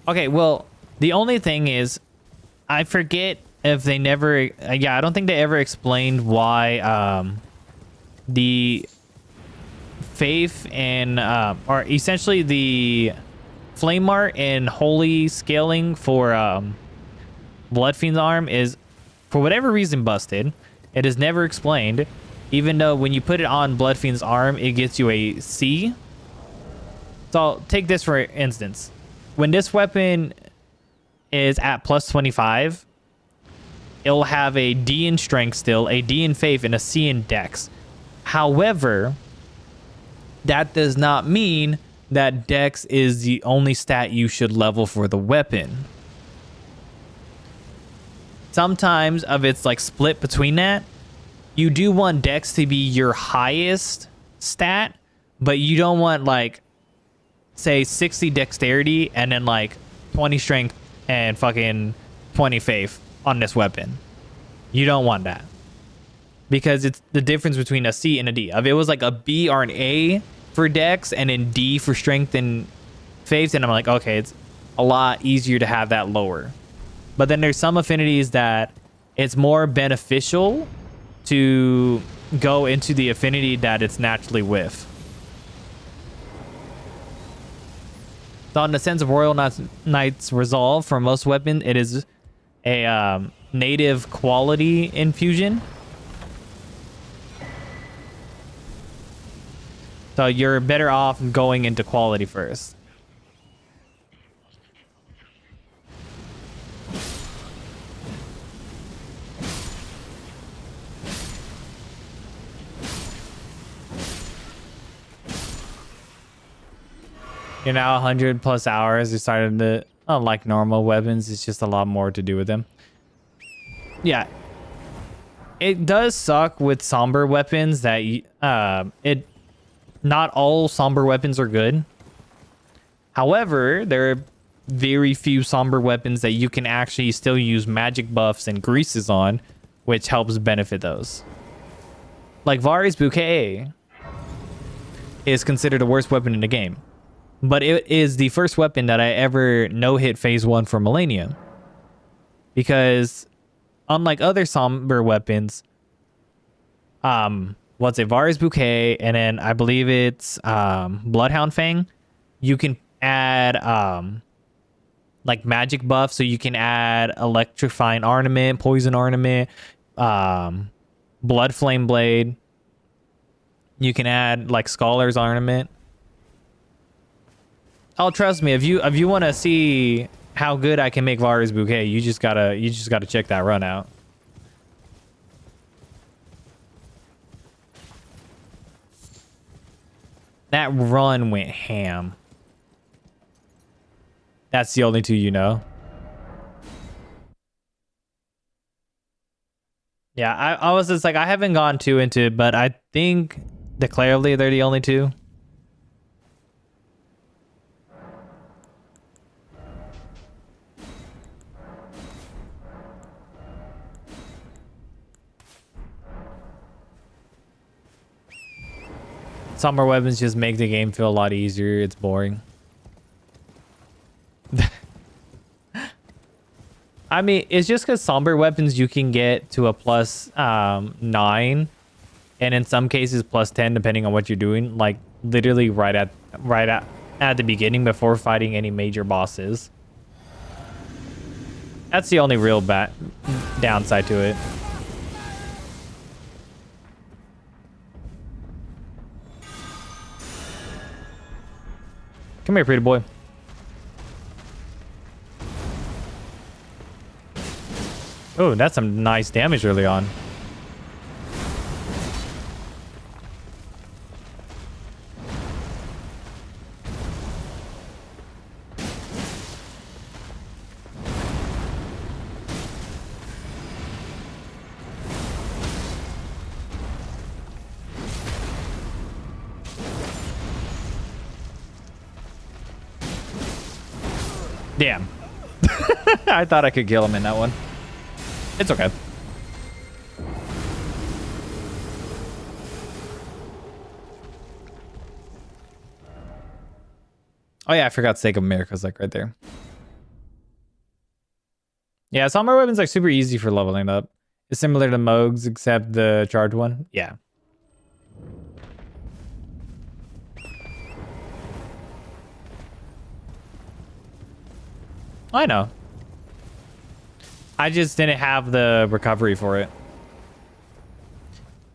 Speaker 1: Okay, well, the only thing is, I forget if they never... yeah, I don't think they ever explained why the Faith and... or essentially the Flame Art and Holy Scaling for Blood Fiend's arm is, for whatever reason, busted. It is never explained. Even though when you put it on Blood Fiend's arm, it gets you a C. So take this for instance. When this weapon is at plus 25, it'll have a D in strength still, a D in faith, and a C in dex. However, that does not mean that Dex is the only stat you should level for the weapon. Sometimes if it's like split between that, you do want Dex to be your highest stat, but you don't want like, say 60 dexterity and then like 20 strength and fucking 20 faith on this weapon. You don't want that. Because it's the difference between a C and a D. If it was like a B or an A for Dex and then D for strength and faith, and I'm like, okay, it's a lot easier to have that lower. But then there's some affinities that it's more beneficial to go into the affinity that it's naturally with. So in the sense of Royal Knight's Resolve, for most weapons, it is a native quality infusion. So you're better off going into quality first. You're now 100 plus hours. You started to, unlike normal weapons, it's just a lot more to do with them. Yeah. It does suck with somber weapons that not all somber weapons are good. However, there are very few somber weapons that you can actually still use magic buffs and greases on, which helps benefit those. Like Vari's Bouquet is considered the worst weapon in the game. But it is the first weapon that I ever no-hit phase 1 for Millennium. Because unlike other somber weapons, what's it, Vari's Bouquet, and then I believe it's Bloodhound Fang, you can add like magic buff, so you can add Electrifying Ornament, Poison Ornament, Blood Flame Blade. You can add like Scholar's Ornament. Oh, trust me, if you want to see how good I can make Vari's Bouquet, you just gotta check that run out. That run went ham. That's the only two you know. Yeah, I was just like, I haven't gone too into it, but I think declarably they're the only two. Somber weapons just make the game feel a lot easier. It's boring. I mean, it's just because somber weapons you can get to a plus 9, and in some cases plus 10, depending on what you're doing. Like literally right at the beginning before fighting any major bosses. That's the only real downside to it. Come here, pretty boy. Oh, that's some nice damage early on. Damn. I thought I could kill him in that one. It's okay. Oh yeah, I forgot Sake of America's like right there. Yeah, some of our weapons are super easy for leveling up. It's similar to Moog's except the charge one. Yeah. I know. I just didn't have the recovery for it.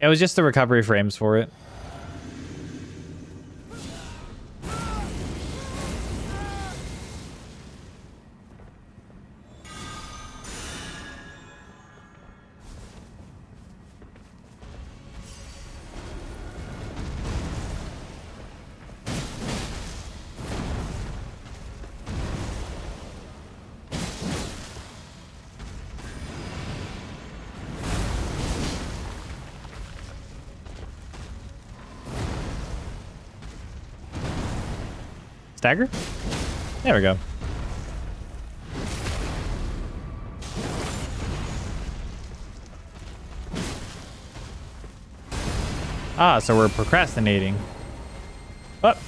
Speaker 1: It was just the recovery frames for it. Dagger? There we go. Ah, so we're procrastinating. Up.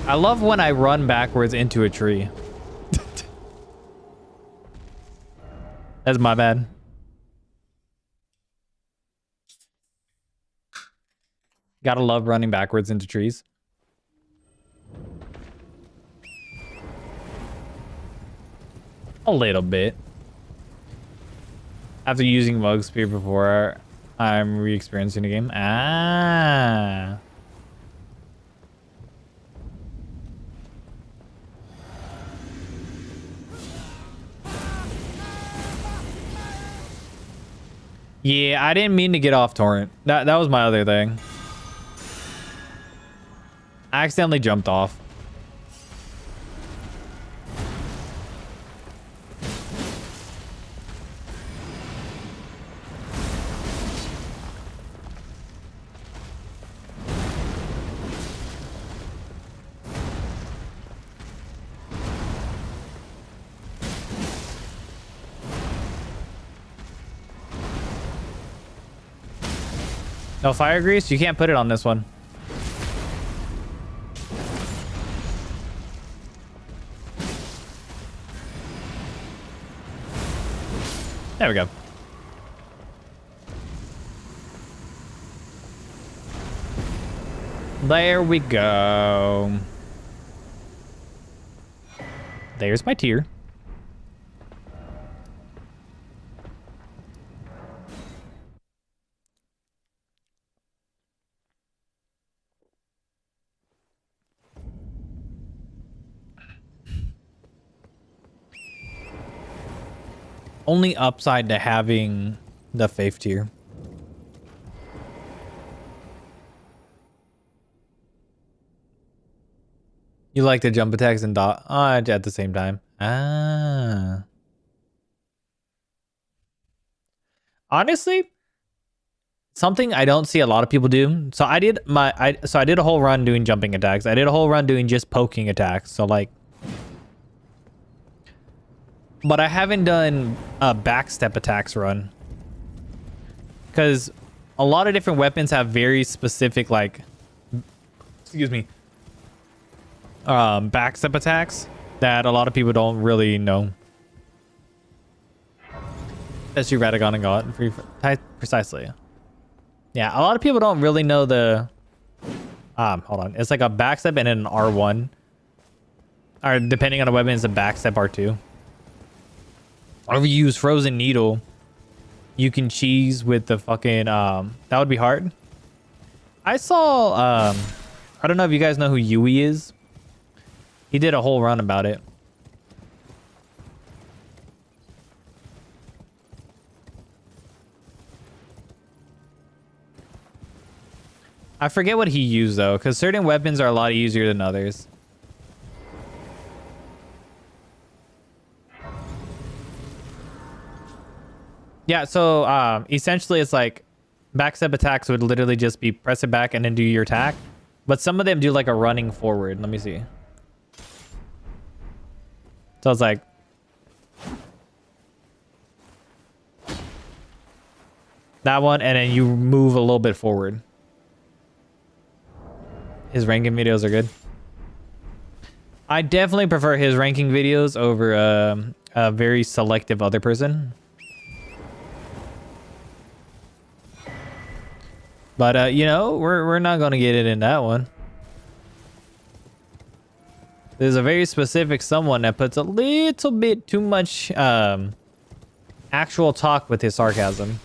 Speaker 1: I love when I run backwards into a tree. That's my bad. Gotta love running backwards into trees. A little bit. After using Mug Spear before, I'm re-experiencing the game. Ah. Yeah, I didn't mean to get off torrent. That was my other thing. I accidentally jumped off. No fire grease? You can't put it on this one. There we go. There we go. There's my tier. Only upside to having the faith tier. You like to jump attacks and dodge at the same time. Ah. Honestly, something I don't see a lot of people do. So I did a whole run doing jumping attacks. I did a whole run doing just poking attacks. So like, but I haven't done a backstep attacks run because a lot of different weapons have very specific like, excuse me, backstep attacks that a lot of people don't really know. Especially Radagon and God, precisely. Yeah, a lot of people don't really know the. Hold on, it's like a backstep and then an R1, or depending on the weapon, it's a backstep R2. Or if you use Frozen Needle, you can cheese with the fucking that would be hard. I saw I don't know if you guys know who Yui is. He did a whole run about it. I forget what he used though, because certain weapons are a lot easier than others. Yeah, so essentially it's like backstep attacks would literally just be press it back and then do your attack. But some of them do like a running forward. Let me see. So it's like that one, and then you move a little bit forward. His ranking videos are good. I definitely prefer his ranking videos over a very selective other person. But you know, we're not gonna get it in that one. There's a very specific someone that puts a little bit too much actual talk with his sarcasm.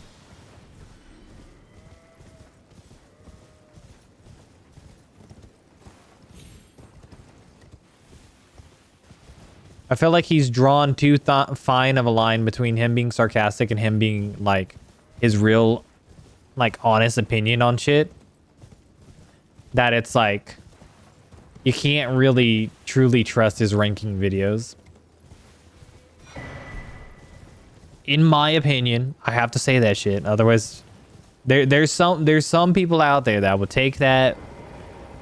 Speaker 1: I feel like he's drawn too fine of a line between him being sarcastic and him being like his real, like, honest opinion on shit. That it's like you can't really truly trust his ranking videos. In my opinion, I have to say that shit. Otherwise, there's some people out there that will take that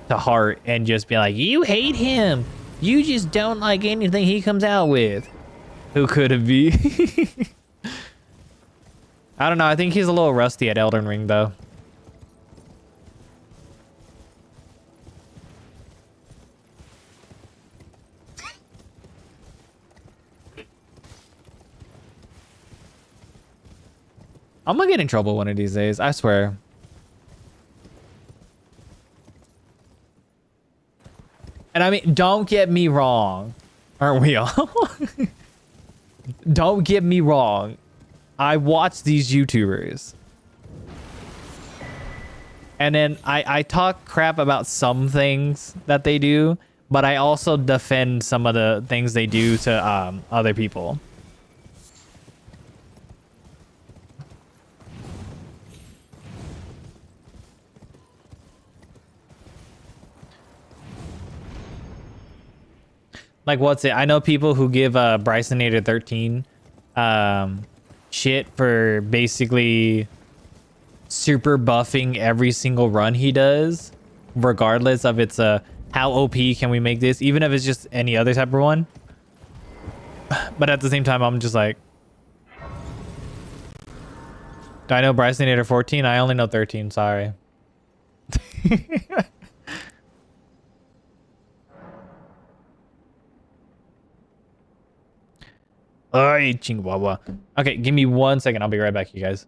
Speaker 1: to heart and just be like, you hate him. You just don't like anything he comes out with. Who could it be? I don't know. I think he's a little rusty at Elden Ring, though. I'm gonna get in trouble one of these days. I swear. And I mean, don't get me wrong. Aren't we all? Don't get me wrong. I watch these YouTubers. And then I talk crap about some things that they do, but I also defend some of the things they do to other people. Like, what's it? I know people who give Brysonator 13 shit for basically super buffing every single run he does, regardless of it's how OP can we make this, even if it's just any other type of one. But at the same time, I'm just like, do I know Brysonator 14? I only know 13. Sorry. Ay, Chihuahua. Okay, give me 1 second. I'll be right back, you guys.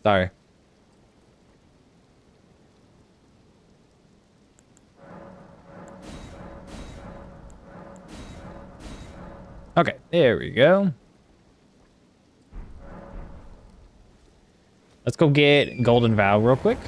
Speaker 1: Sorry. Okay, there we go. Let's go get Golden Vow real quick.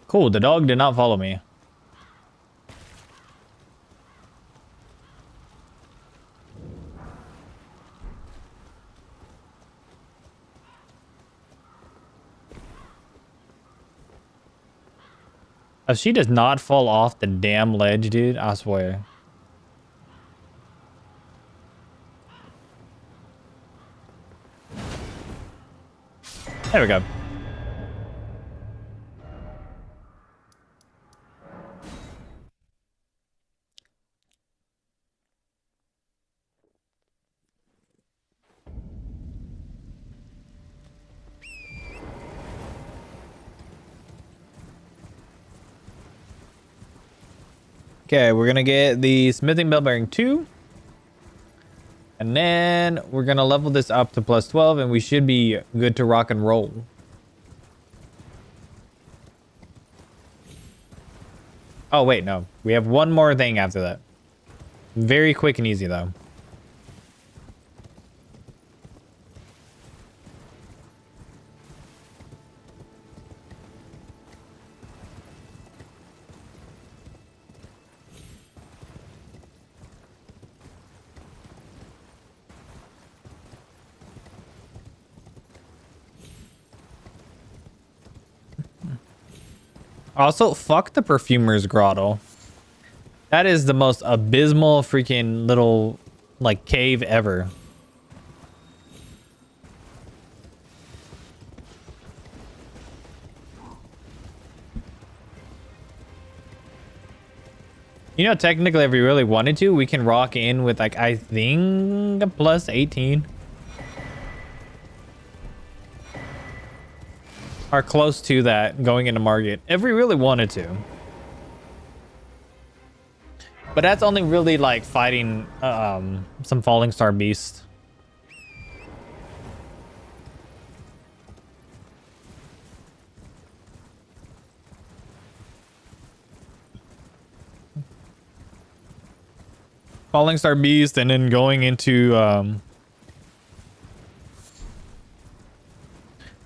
Speaker 1: Cool, the dog did not follow me. If she does not fall off the damn ledge, dude, I swear. There we go. Okay, we're gonna get the smithing bell bearing 2. And then we're gonna level this up to plus 12 and we should be good to rock and roll. Oh wait, no. We have one more thing after that. Very quick and easy though. Also, fuck the Perfumer's Grotto. That is the most abysmal freaking little, like, cave ever. You know, technically, if we really wanted to, we can rock in with, like, I think, a plus 18. Are close to that going into market if we really wanted to, but that's only really like fighting some falling star beast. Falling star beast and then going into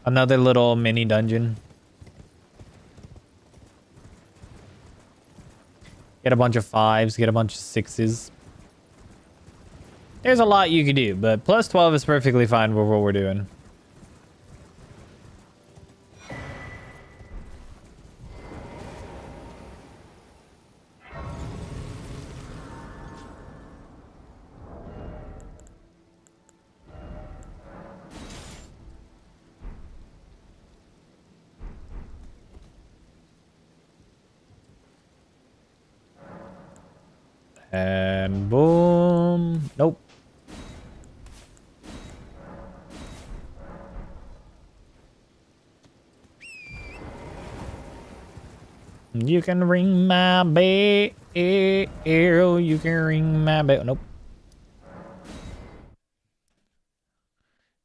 Speaker 1: another little mini dungeon. Get a bunch of 5s, get a bunch of 6s. There's a lot you can do, but plus 12 is perfectly fine with what we're doing. And boom. Nope. You can ring my bell. You can ring my bell. Nope.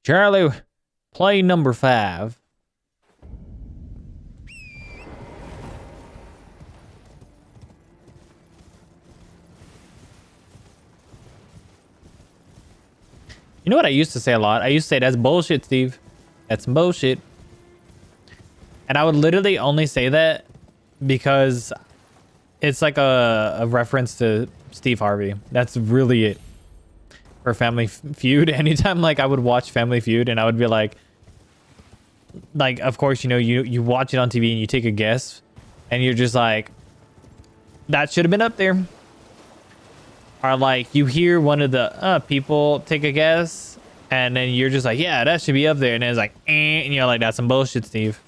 Speaker 1: Charlie, play number 5. You know what I used to say a lot? I used to say, that's bullshit, Steve. That's bullshit. And I would literally only say that because it's like a reference to Steve Harvey. That's really it. For Family Feud. Anytime like I would watch Family Feud and I would be like, of course, you know, you watch it on TV and you take a guess and you're just like, that should have been up there. are like, you hear one of the people take a guess, and then you're just like, yeah, that should be up there. And then it's like, and you're like, that's some bullshit, Steve.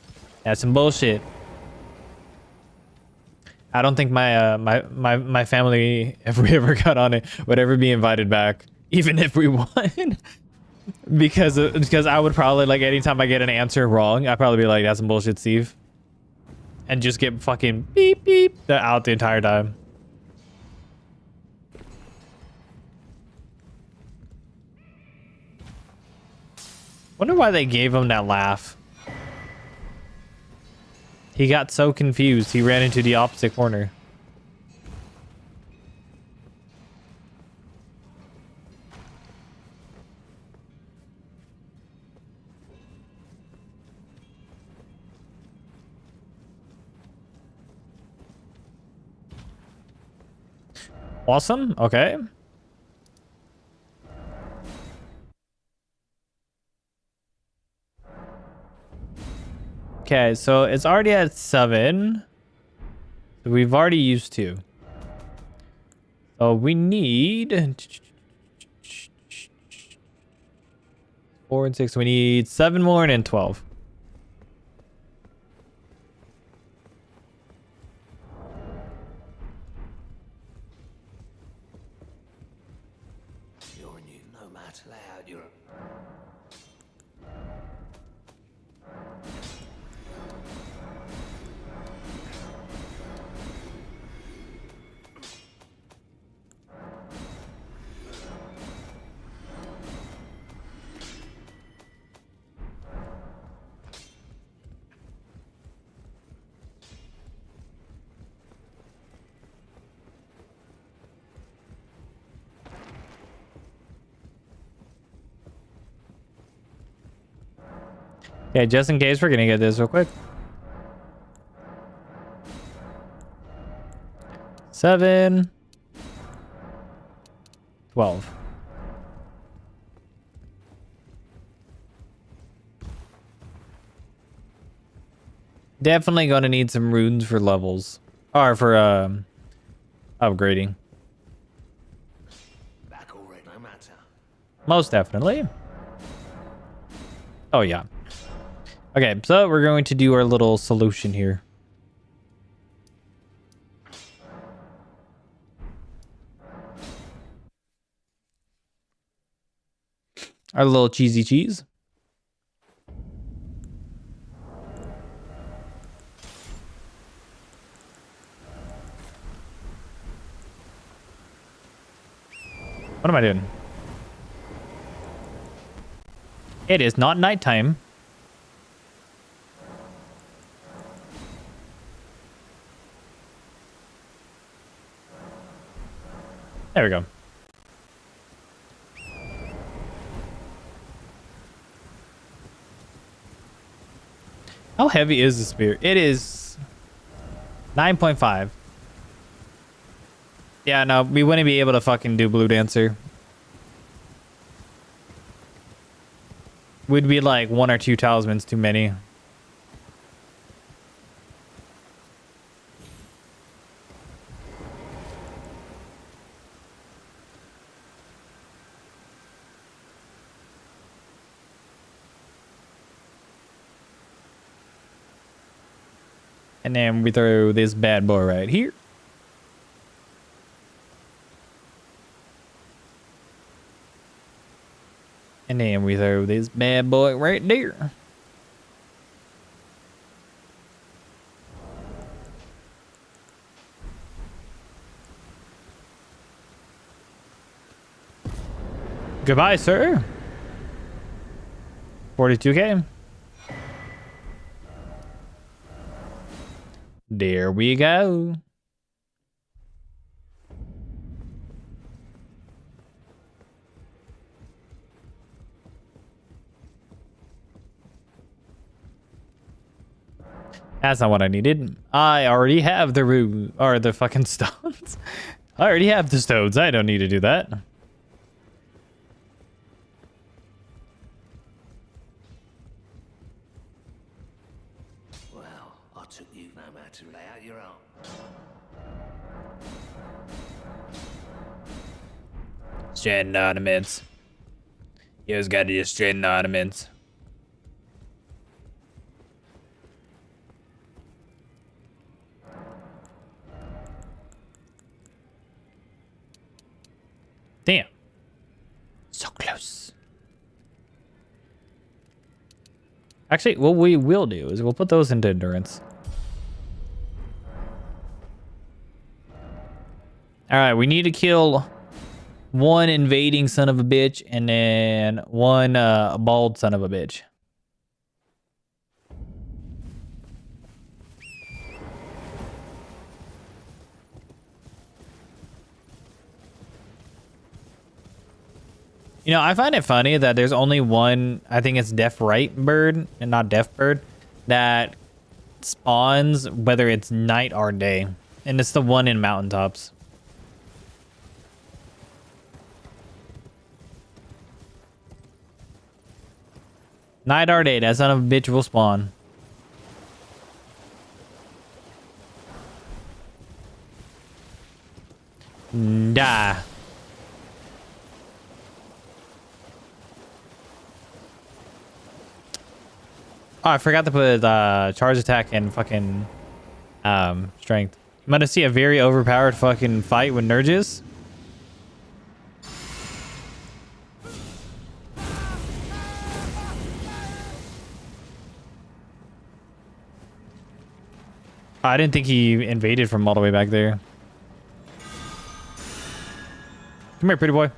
Speaker 1: That's some bullshit. I don't think my family, if we ever got on it, would ever be invited back, even if we won. because I would probably, like, anytime I get an answer wrong, I'd probably be like, that's some bullshit, Steve. And just get fucking beep beep out the entire time. Wonder why they gave him that laugh. He got so confused, he ran into the opposite corner. Awesome. Okay. Okay, so it's already at 7. We've already used 2. So we need 4 and 6. We need 7 more and then 12.
Speaker 2: You're new, no matter loud. You're.
Speaker 1: Okay, just in case, we're gonna get this real quick. 7, 12. Definitely gonna need some runes for levels. Or for upgrading.
Speaker 2: Back already, no matter.
Speaker 1: Most definitely. Oh yeah. Okay, so we're going to do our little solution here. Our little cheesy cheese. What am I doing? It is not nighttime. There we go. How heavy is the spear? It is 9.5. Yeah, no, we wouldn't be able to fucking do Blue Dancer. We'd be like 1 or 2 talismans too many. And then we throw this bad boy right here. And then we throw this bad boy right there. Goodbye, sir. 42k. There we go. That's not what I needed. I already have the root or the fucking stones. I already have the stones. I don't need to do that.
Speaker 2: Well, I took you no matter lay out your own.
Speaker 1: Stranded ornaments. You always gotta do stranded ornaments. Damn. So close. Actually, what we will do is we'll put those into endurance. All right, we need to kill one invading son of a bitch and then one bald son of a bitch. You know, I find it funny that there's only one, I think it's deaf right bird and not deaf bird, that spawns whether it's night or day. And it's the one in mountaintops. Night or day, that son of a bitch will spawn. Die. Oh, I forgot to put charge attack and fucking strength. I'm gonna see a very overpowered fucking fight with Nurgis. I didn't think he invaded from all the way back there. Come here, pretty boy.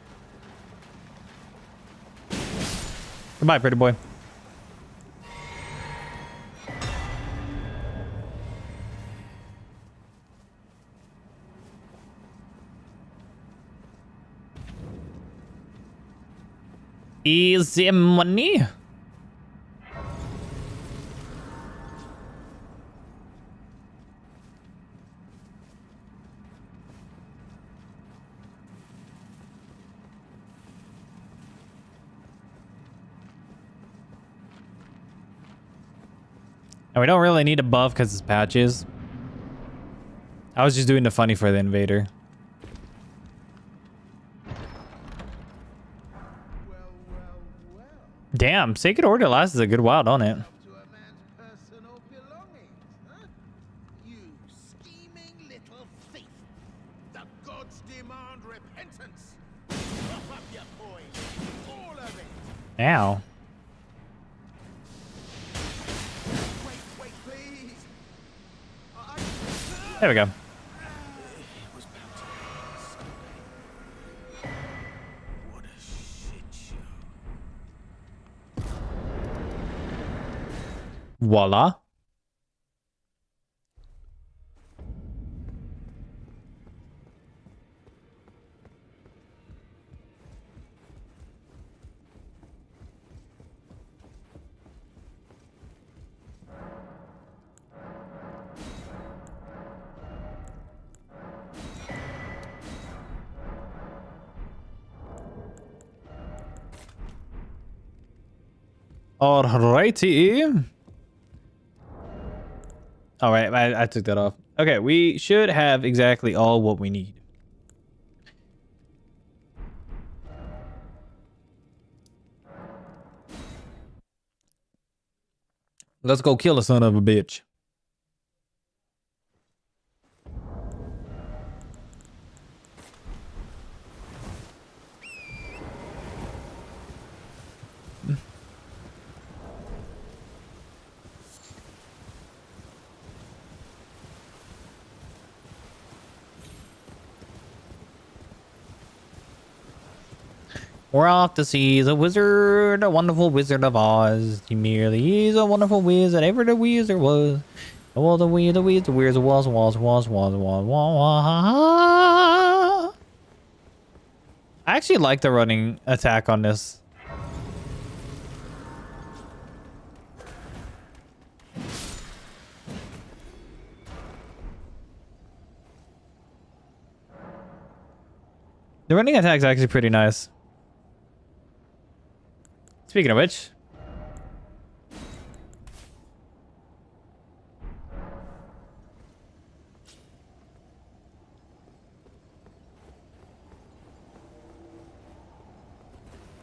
Speaker 1: Goodbye, pretty boy. Easy money. And we don't really need a buff because it's patches. I was just doing the funny for the invader. Damn, Sacred Order lasts a good while, don't it?
Speaker 5: To a man's personal belongings, huh? You scheming little thief! The gods demand repentance. Drop up your coin, all of it.
Speaker 1: Ow.
Speaker 5: Wait, please.
Speaker 1: There we go.
Speaker 5: Was bound to someday. What a shit show.
Speaker 1: Voila. Alrighty. All right, I took that off. Okay, we should have exactly all what we need. Let's go kill a son of a bitch. We're off to see the wizard, a wonderful wizard of Oz. He merely is a wonderful wizard, ever the wizard was. Oh, the wizard was. I actually like the running attack on this. The running attack is actually pretty nice. Speaking of which,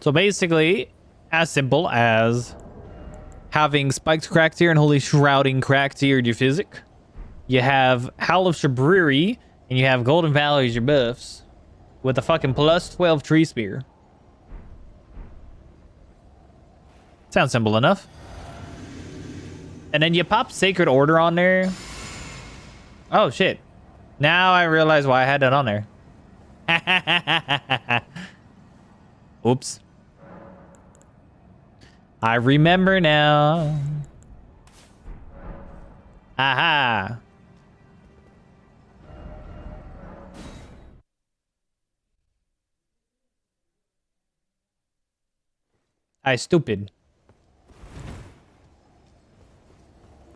Speaker 1: So basically, as simple as having Spiked Cracktear and Holy Shrouding Cracktear Geophysic. You have Howl of Shabriri, and you have Golden Valley as your buffs with a fucking plus 12 TreeSpear. Sounds simple enough. And then you pop Sacred Order on there. Oh, shit. Now I realize why I had that on there. Oops. I remember now. Aha. I stupid.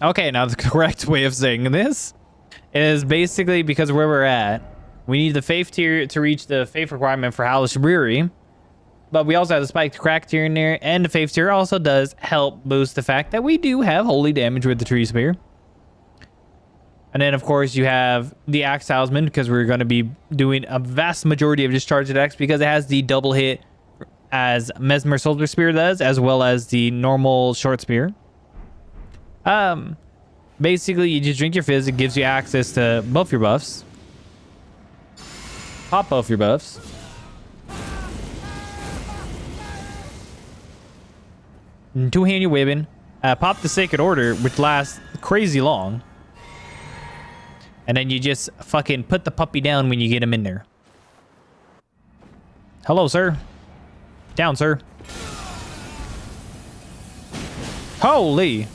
Speaker 1: Okay, now the correct way of saying this is basically because where we're at, we need the Faith tier to reach the Faith requirement for Howl of Shabriri. But we also have the Spiked Crack tier in there, and the Faith tier also does help boost the fact that we do have holy damage with the TreeSpear. And then, of course, you have the Axe Talisman, because we're going to be doing a vast majority of Discharge Attacks because it has the double hit as Mesmer Soldier Spear does, as well as the normal Short Spear. Basically, you just drink your fizz. It gives you access to both your buffs. Pop both your buffs. Two-hand your Wibbin. Pop the Sacred Order, which lasts crazy long. And then you just fucking put the puppy down when you get him in there. Hello, sir. Down, sir. Holy.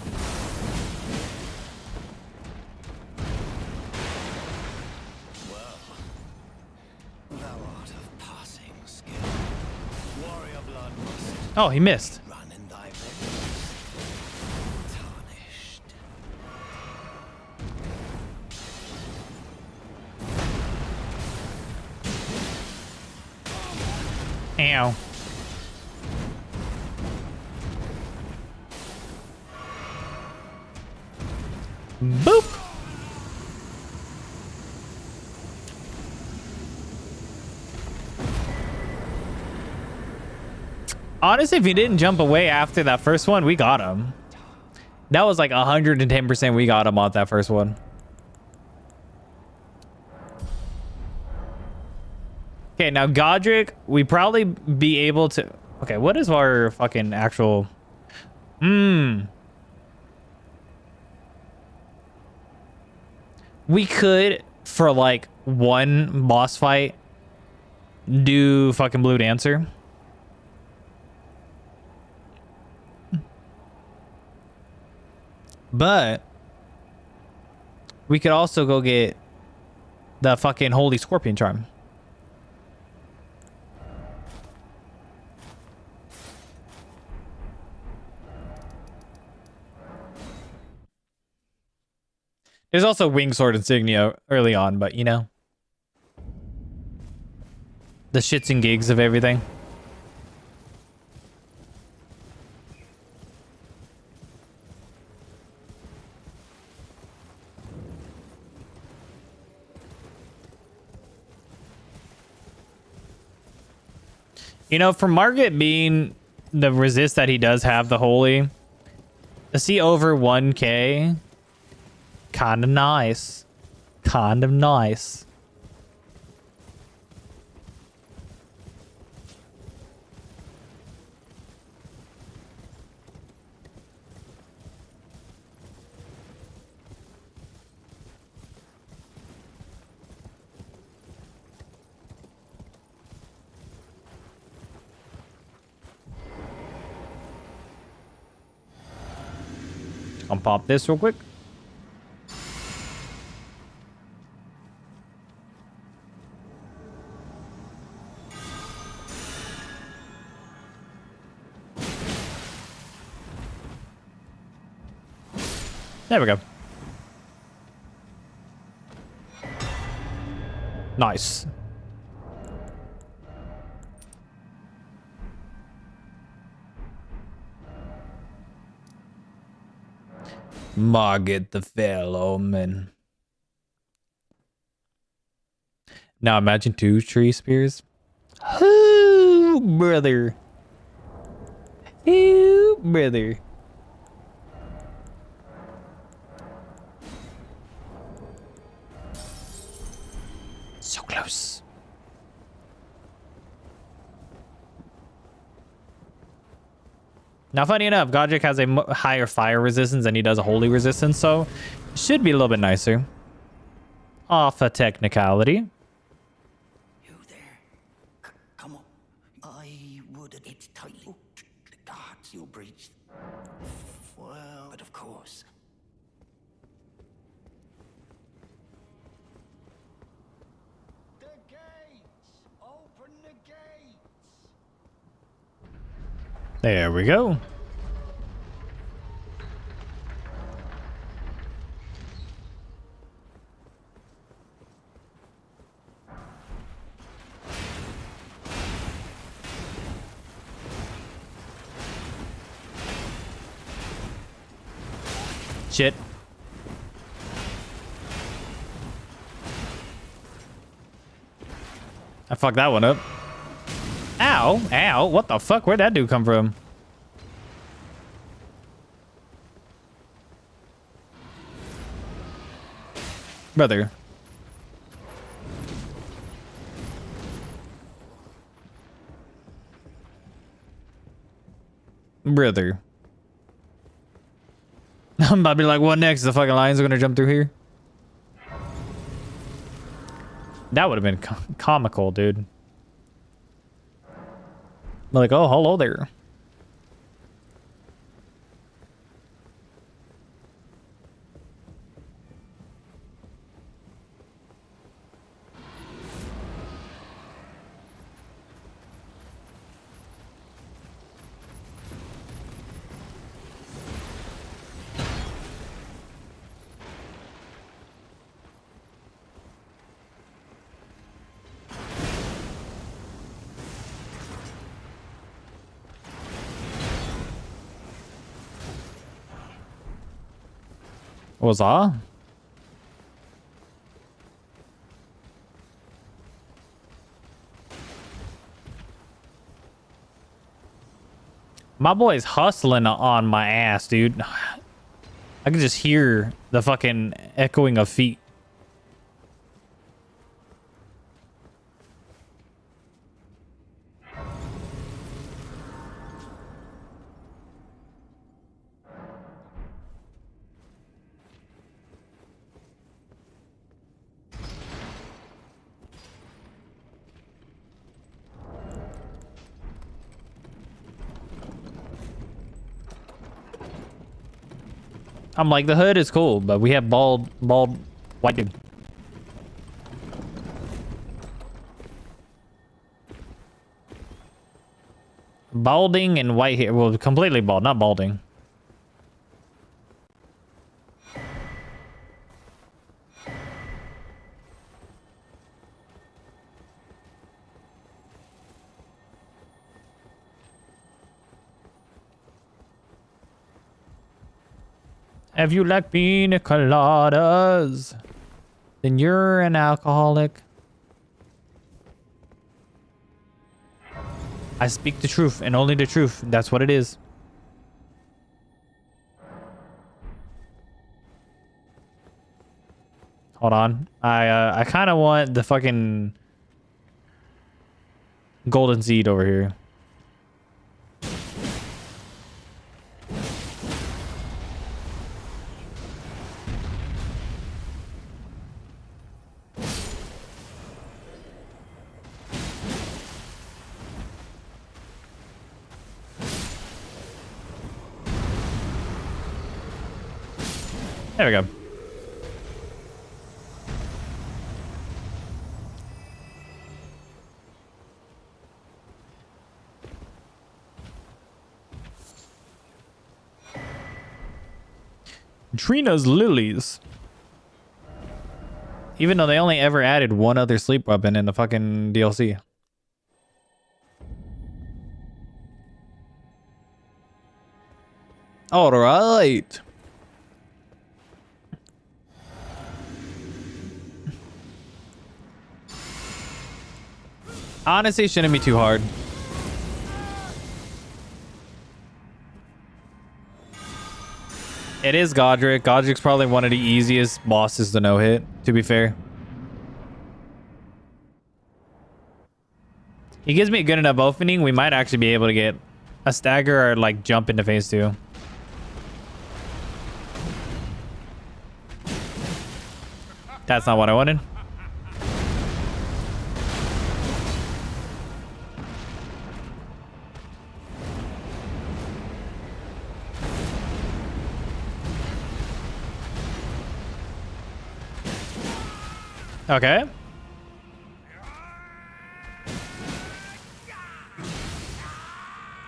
Speaker 1: Oh, he missed. Ow. Boop. Honestly, if he didn't jump away after that first one, we got him. That was like 110% we got him on that first one. Okay, now Godric, we probably be able to... Okay, what is our fucking actual... We could, for like one boss fight, do fucking Blue Dancer. But we could also go get the fucking Holy Scorpion Charm. There's also Wing Sword Insignia early on, but you know. The shits and gigs of everything. You know, for Margit being the resist that he does have, the Holy, to see over 1k, kind of nice. Kind of nice. I'll pop this real quick. There we go. Nice. Margit the Fair Omen. Now imagine 2 tree spears. Oh, brother. Ew, brother. So close. Now, funny enough, Godric has a higher fire resistance than he does a holy resistance, so it should be a little bit nicer. Off a technicality.
Speaker 2: You there? Come on. I would it tightly. The guards you breached. Well, but of course.
Speaker 5: The gates! Open the gates!
Speaker 1: There we go. Shit. I fucked that one up. Ow, ow, what the fuck? Where'd that dude come from? Brother. Brother. I'm about to be like, what next? The fucking lions are gonna jump through here? That would have been comical, dude. Like, oh, hello there. Was I? My boy's hustling on my ass, dude. I can just hear the fucking echoing of feet. I'm like, the hood is cool, but we have bald white dude. Balding and white hair. Well, completely bald, not balding. If you like pina coladas, then you're an alcoholic. I speak the truth and only the truth. That's what it is. Hold on. I kind of want the fucking golden seed over here. There we go. Trina's lilies. Even though they only ever added one other sleep weapon in the fucking DLC. All right. Honestly, it shouldn't be too hard. It is Godric. Godric's probably one of the easiest bosses to no-hit, to be fair. He gives me a good enough opening. We might actually be able to get a stagger or like jump into phase 2. That's not what I wanted. Okay.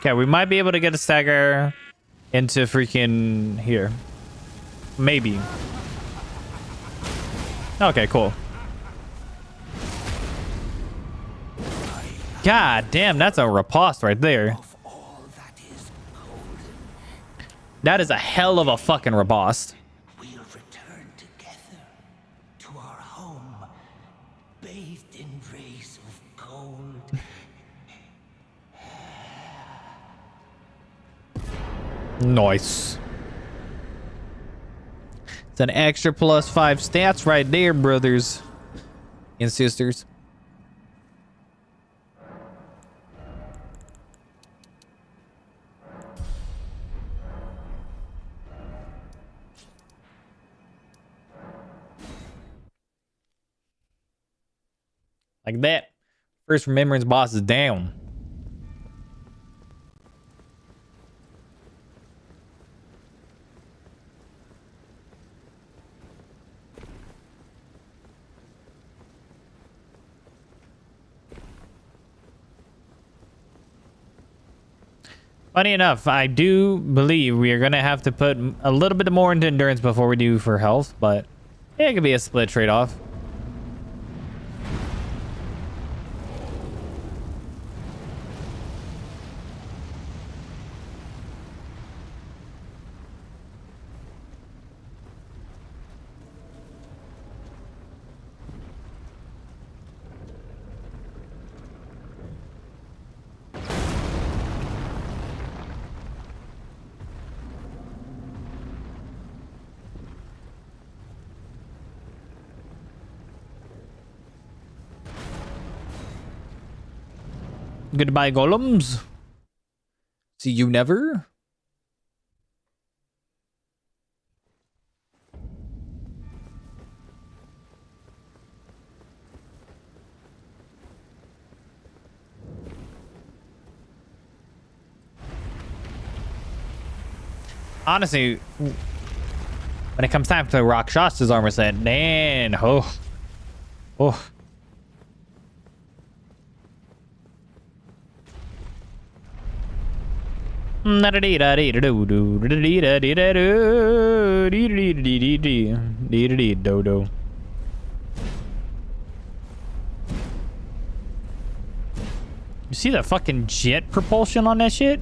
Speaker 1: Okay, we might be able to get a stagger into freaking here. Maybe. Okay, cool. God damn, that's a riposte right there.
Speaker 2: Of all that is golden,
Speaker 1: That is a hell of a fucking riposte.
Speaker 2: we'll return together to our home, bathed in rays of gold.
Speaker 1: Nice. It's an extra +5 stats right there, brothers and sisters. Like that. First remembrance boss is down. Funny enough, I do believe we are going to have to put a little bit more into endurance before we do for health, but it could be a split trade-off. Goodbye, golems. See you never. Honestly, when it comes time to Rakshas's armor set, man, oh. Dodo. You see the fucking jet propulsion on that shit?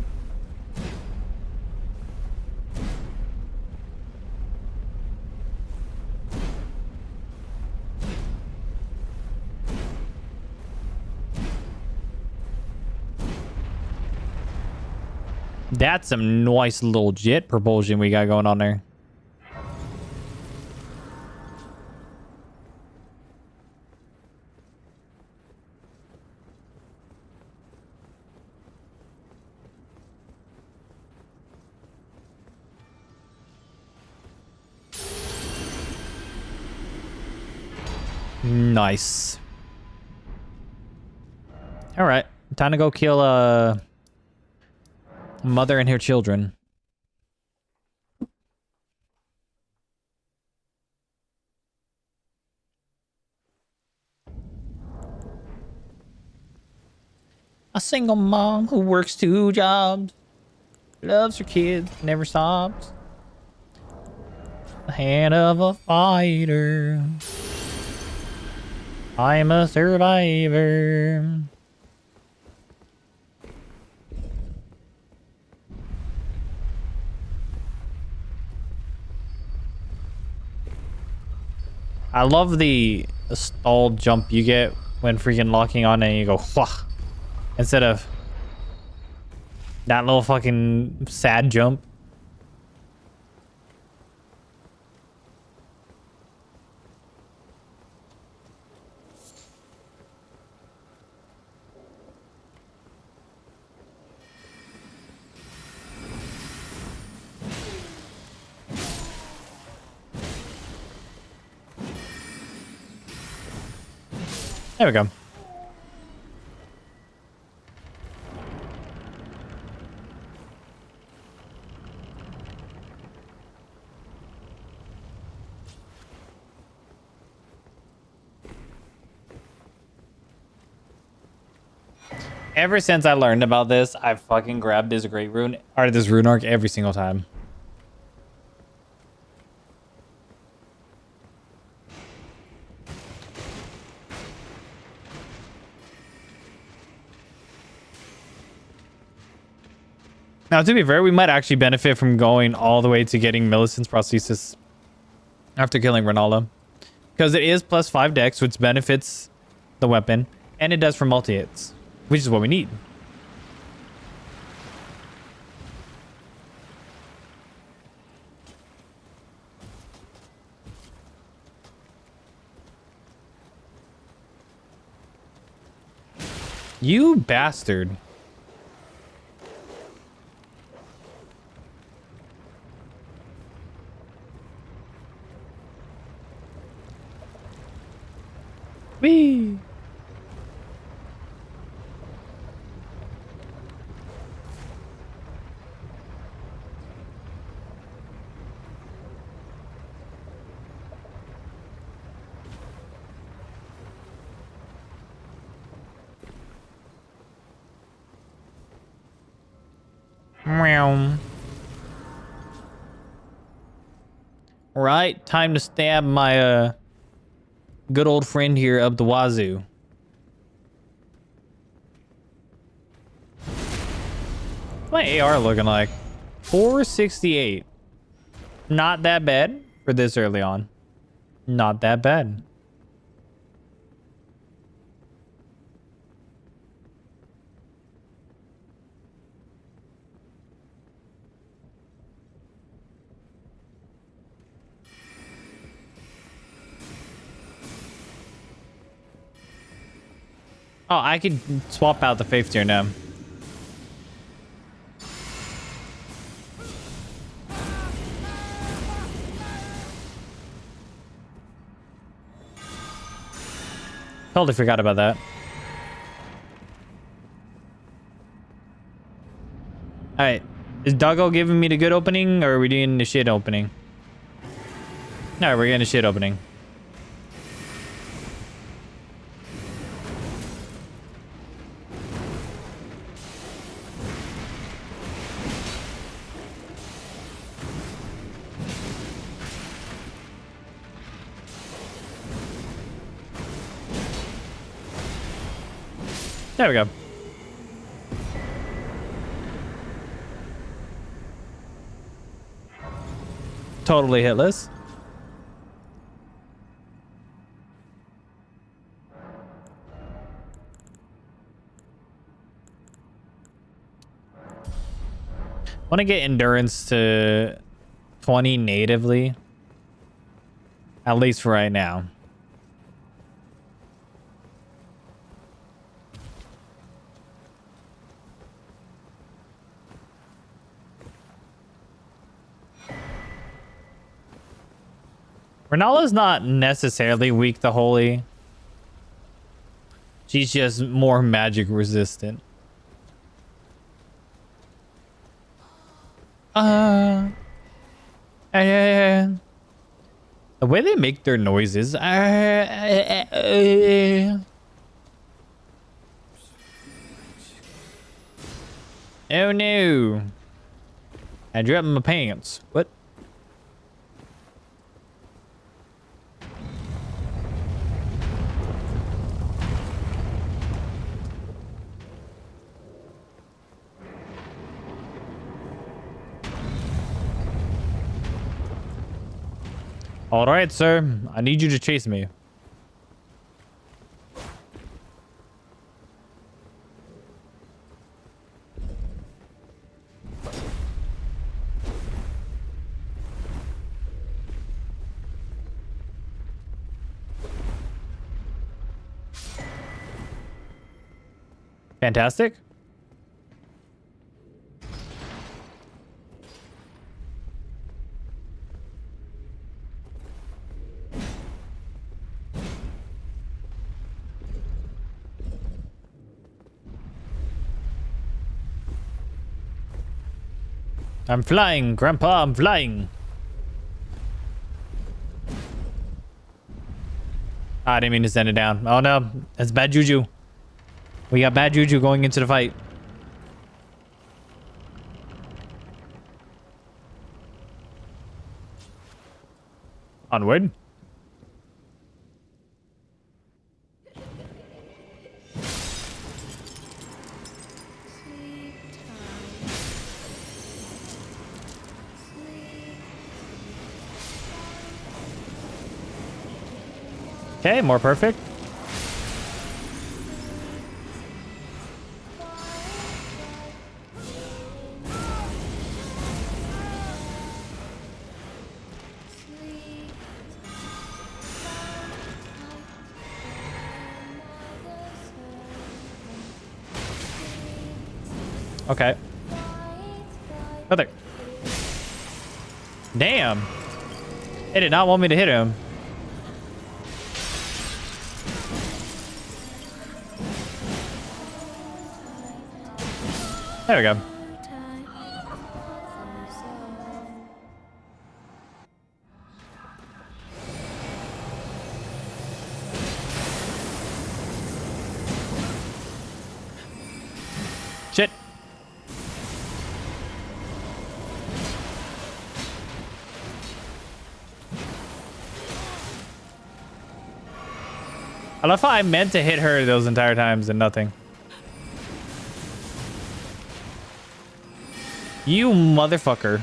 Speaker 1: That's some nice little jet propulsion we got going on there. Nice. All right, time to go kill mother and her children. A single mom who works 2 jobs, loves her kids, never stops. The hand of a fighter. I'm a survivor. I love the stalled jump you get when freaking locking on and you go wah, instead of that little fucking sad jump. There we go. Ever since I learned about this, I've fucking grabbed this great rune or this rune arc every single time. Now, to be fair, we might actually benefit from going all the way to getting Millicent's prosthesis after killing Ronaldo. Because it is plus 5 dex, which benefits the weapon. And it does for multi-hits, which is what we need. You bastard. Whee! Meow. Right, time to stab my good old friend here up the wazoo. What's my AR looking like? 468. Not that bad for this early on. Not that bad. Oh, I could swap out the faith tier now. Totally forgot about that. Alright. Is Doggo giving me the good opening, or are we doing the shit opening? No, we're getting the shit opening. There we go. Totally hitless. Want to get endurance to 20 natively. At least for right now. Renala's not necessarily weak to holy. She's just more magic resistant. The way they make their noises. Oh no. I dropped my pants. What? All right, sir. I need you to chase me. Fantastic. I'm flying, Grandpa. I'm flying. I didn't mean to send it down. Oh no, that's bad juju. We got bad juju going into the fight. Onward.
Speaker 3: Sleep time. Sleep.
Speaker 1: Okay, more perfect.
Speaker 3: Sleep.
Speaker 1: Okay. Oh, there. Damn. It did not want me to hit him. There we go. Shit. I love how I meant to hit her those entire times and nothing. You motherfucker.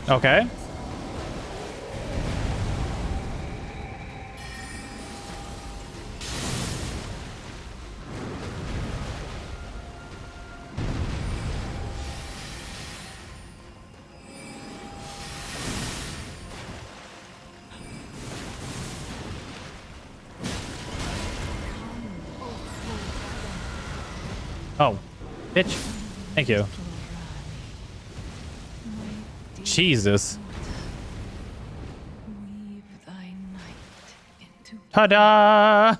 Speaker 1: Okay. Oh, bitch. Thank you. Jesus. Ta-da!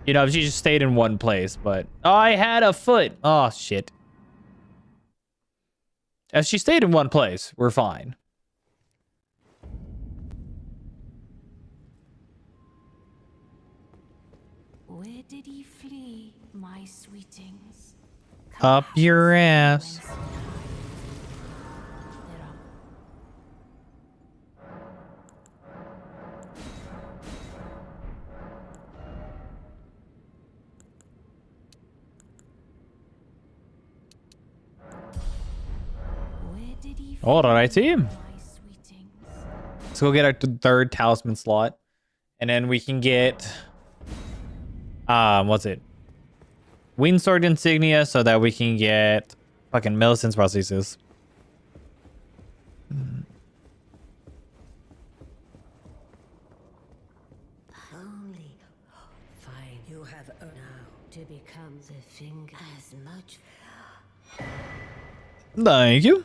Speaker 1: You know, she just stayed in one place, but... Oh, I had a foot. Oh, shit. If she stayed in one place, we're fine.
Speaker 3: Where did he flee, my sweetings?
Speaker 1: Up your ass. Alrighty. Let's go get our third talisman slot. And then we can get... what's it? Wind Sword Insignia so that we can get fucking Millicent's prosthesis.
Speaker 6: Only fine. You have now to become the finger as much.
Speaker 1: Thank you.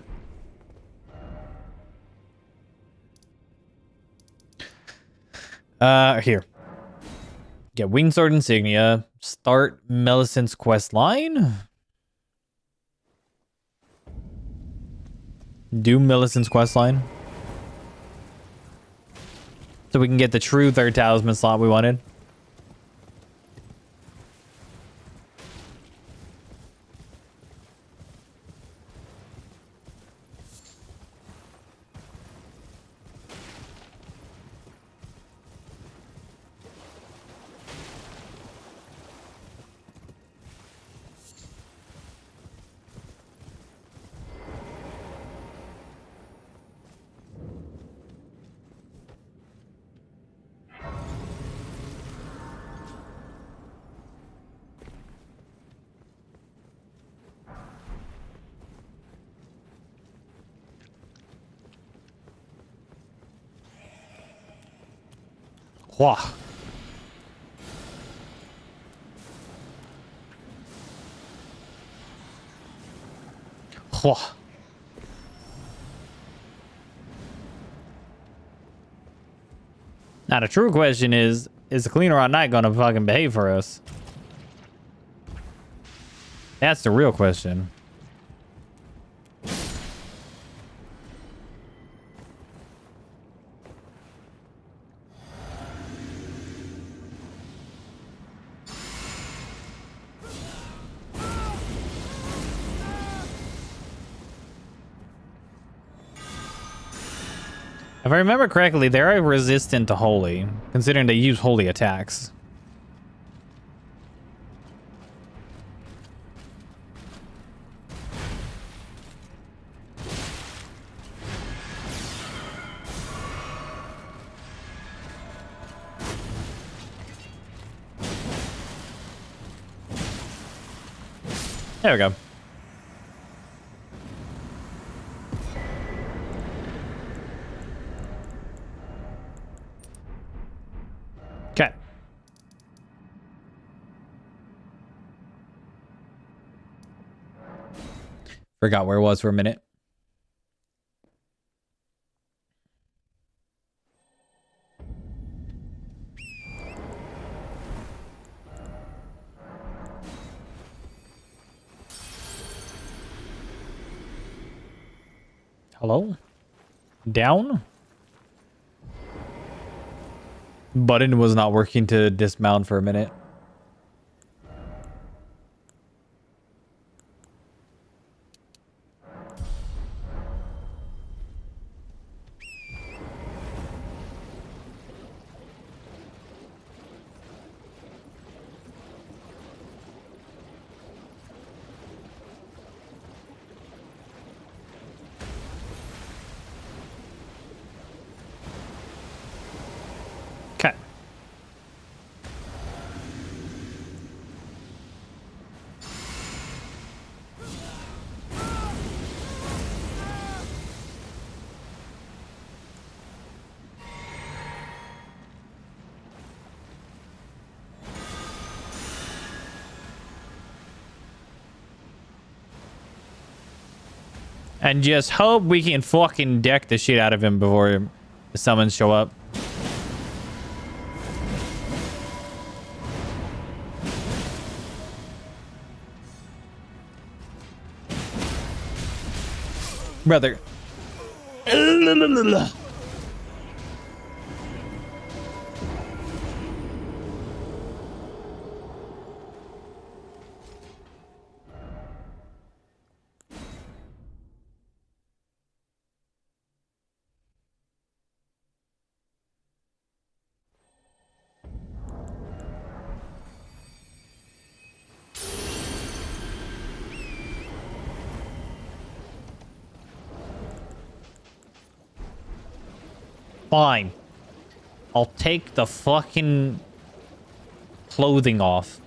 Speaker 1: Here. Get Winged Sword Insignia. Start Millicent's quest line. Do Millicent's quest line. So we can get the true third talisman slot we wanted. Whoa. Whoa. Now the true question is the cleaner on night gonna fucking behave for us? That's the real question. If I remember correctly, they are resistant to holy, considering they use holy attacks. There we go. Okay. Forgot where it was for a minute. Hello? Down? Button was not working to dismount for a minute. Okay. And just hope we can fucking deck the shit out of him before the summons show up. Brother. Fine. I'll take the fucking clothing off.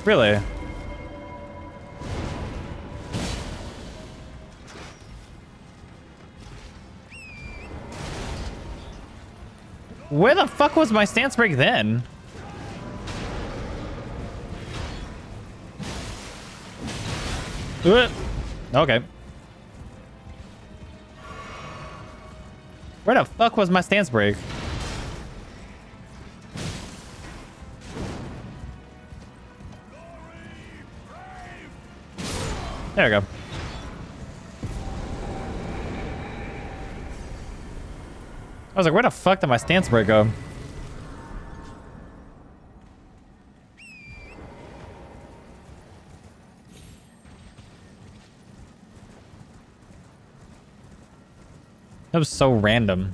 Speaker 1: Really? Where the fuck was my stance break then? Okay. Where the fuck was my stance break? There we go. I was like, where the fuck did my stance break go? That was so random.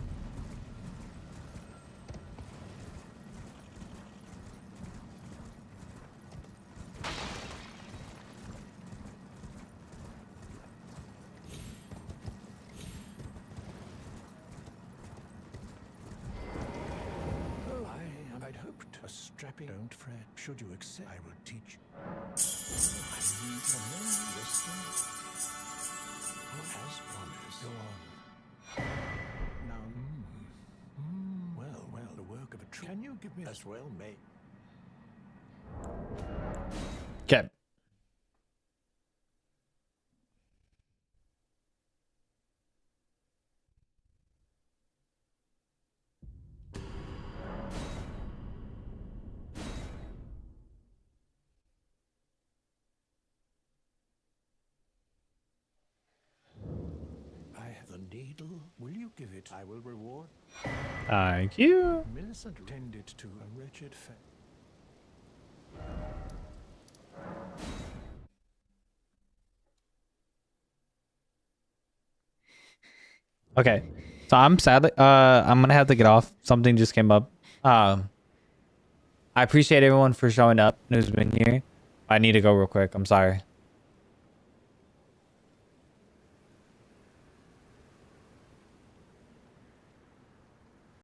Speaker 4: Well, I'd hoped a strapping. Don't fret. Should you accept, I will teach. I need to know wisdom. As promised. Go on. Now, well, the work of a tree. Can you give me as well, mate?
Speaker 1: Okay.
Speaker 4: I have the needle. Will you give it? I will reward.
Speaker 1: Thank you.
Speaker 4: Millicent tended to a wretched fate.
Speaker 1: Okay. So I'm sadly I'm gonna have to get off. Something just came up. I appreciate everyone for showing up who's been here. I need to go real quick. I'm sorry.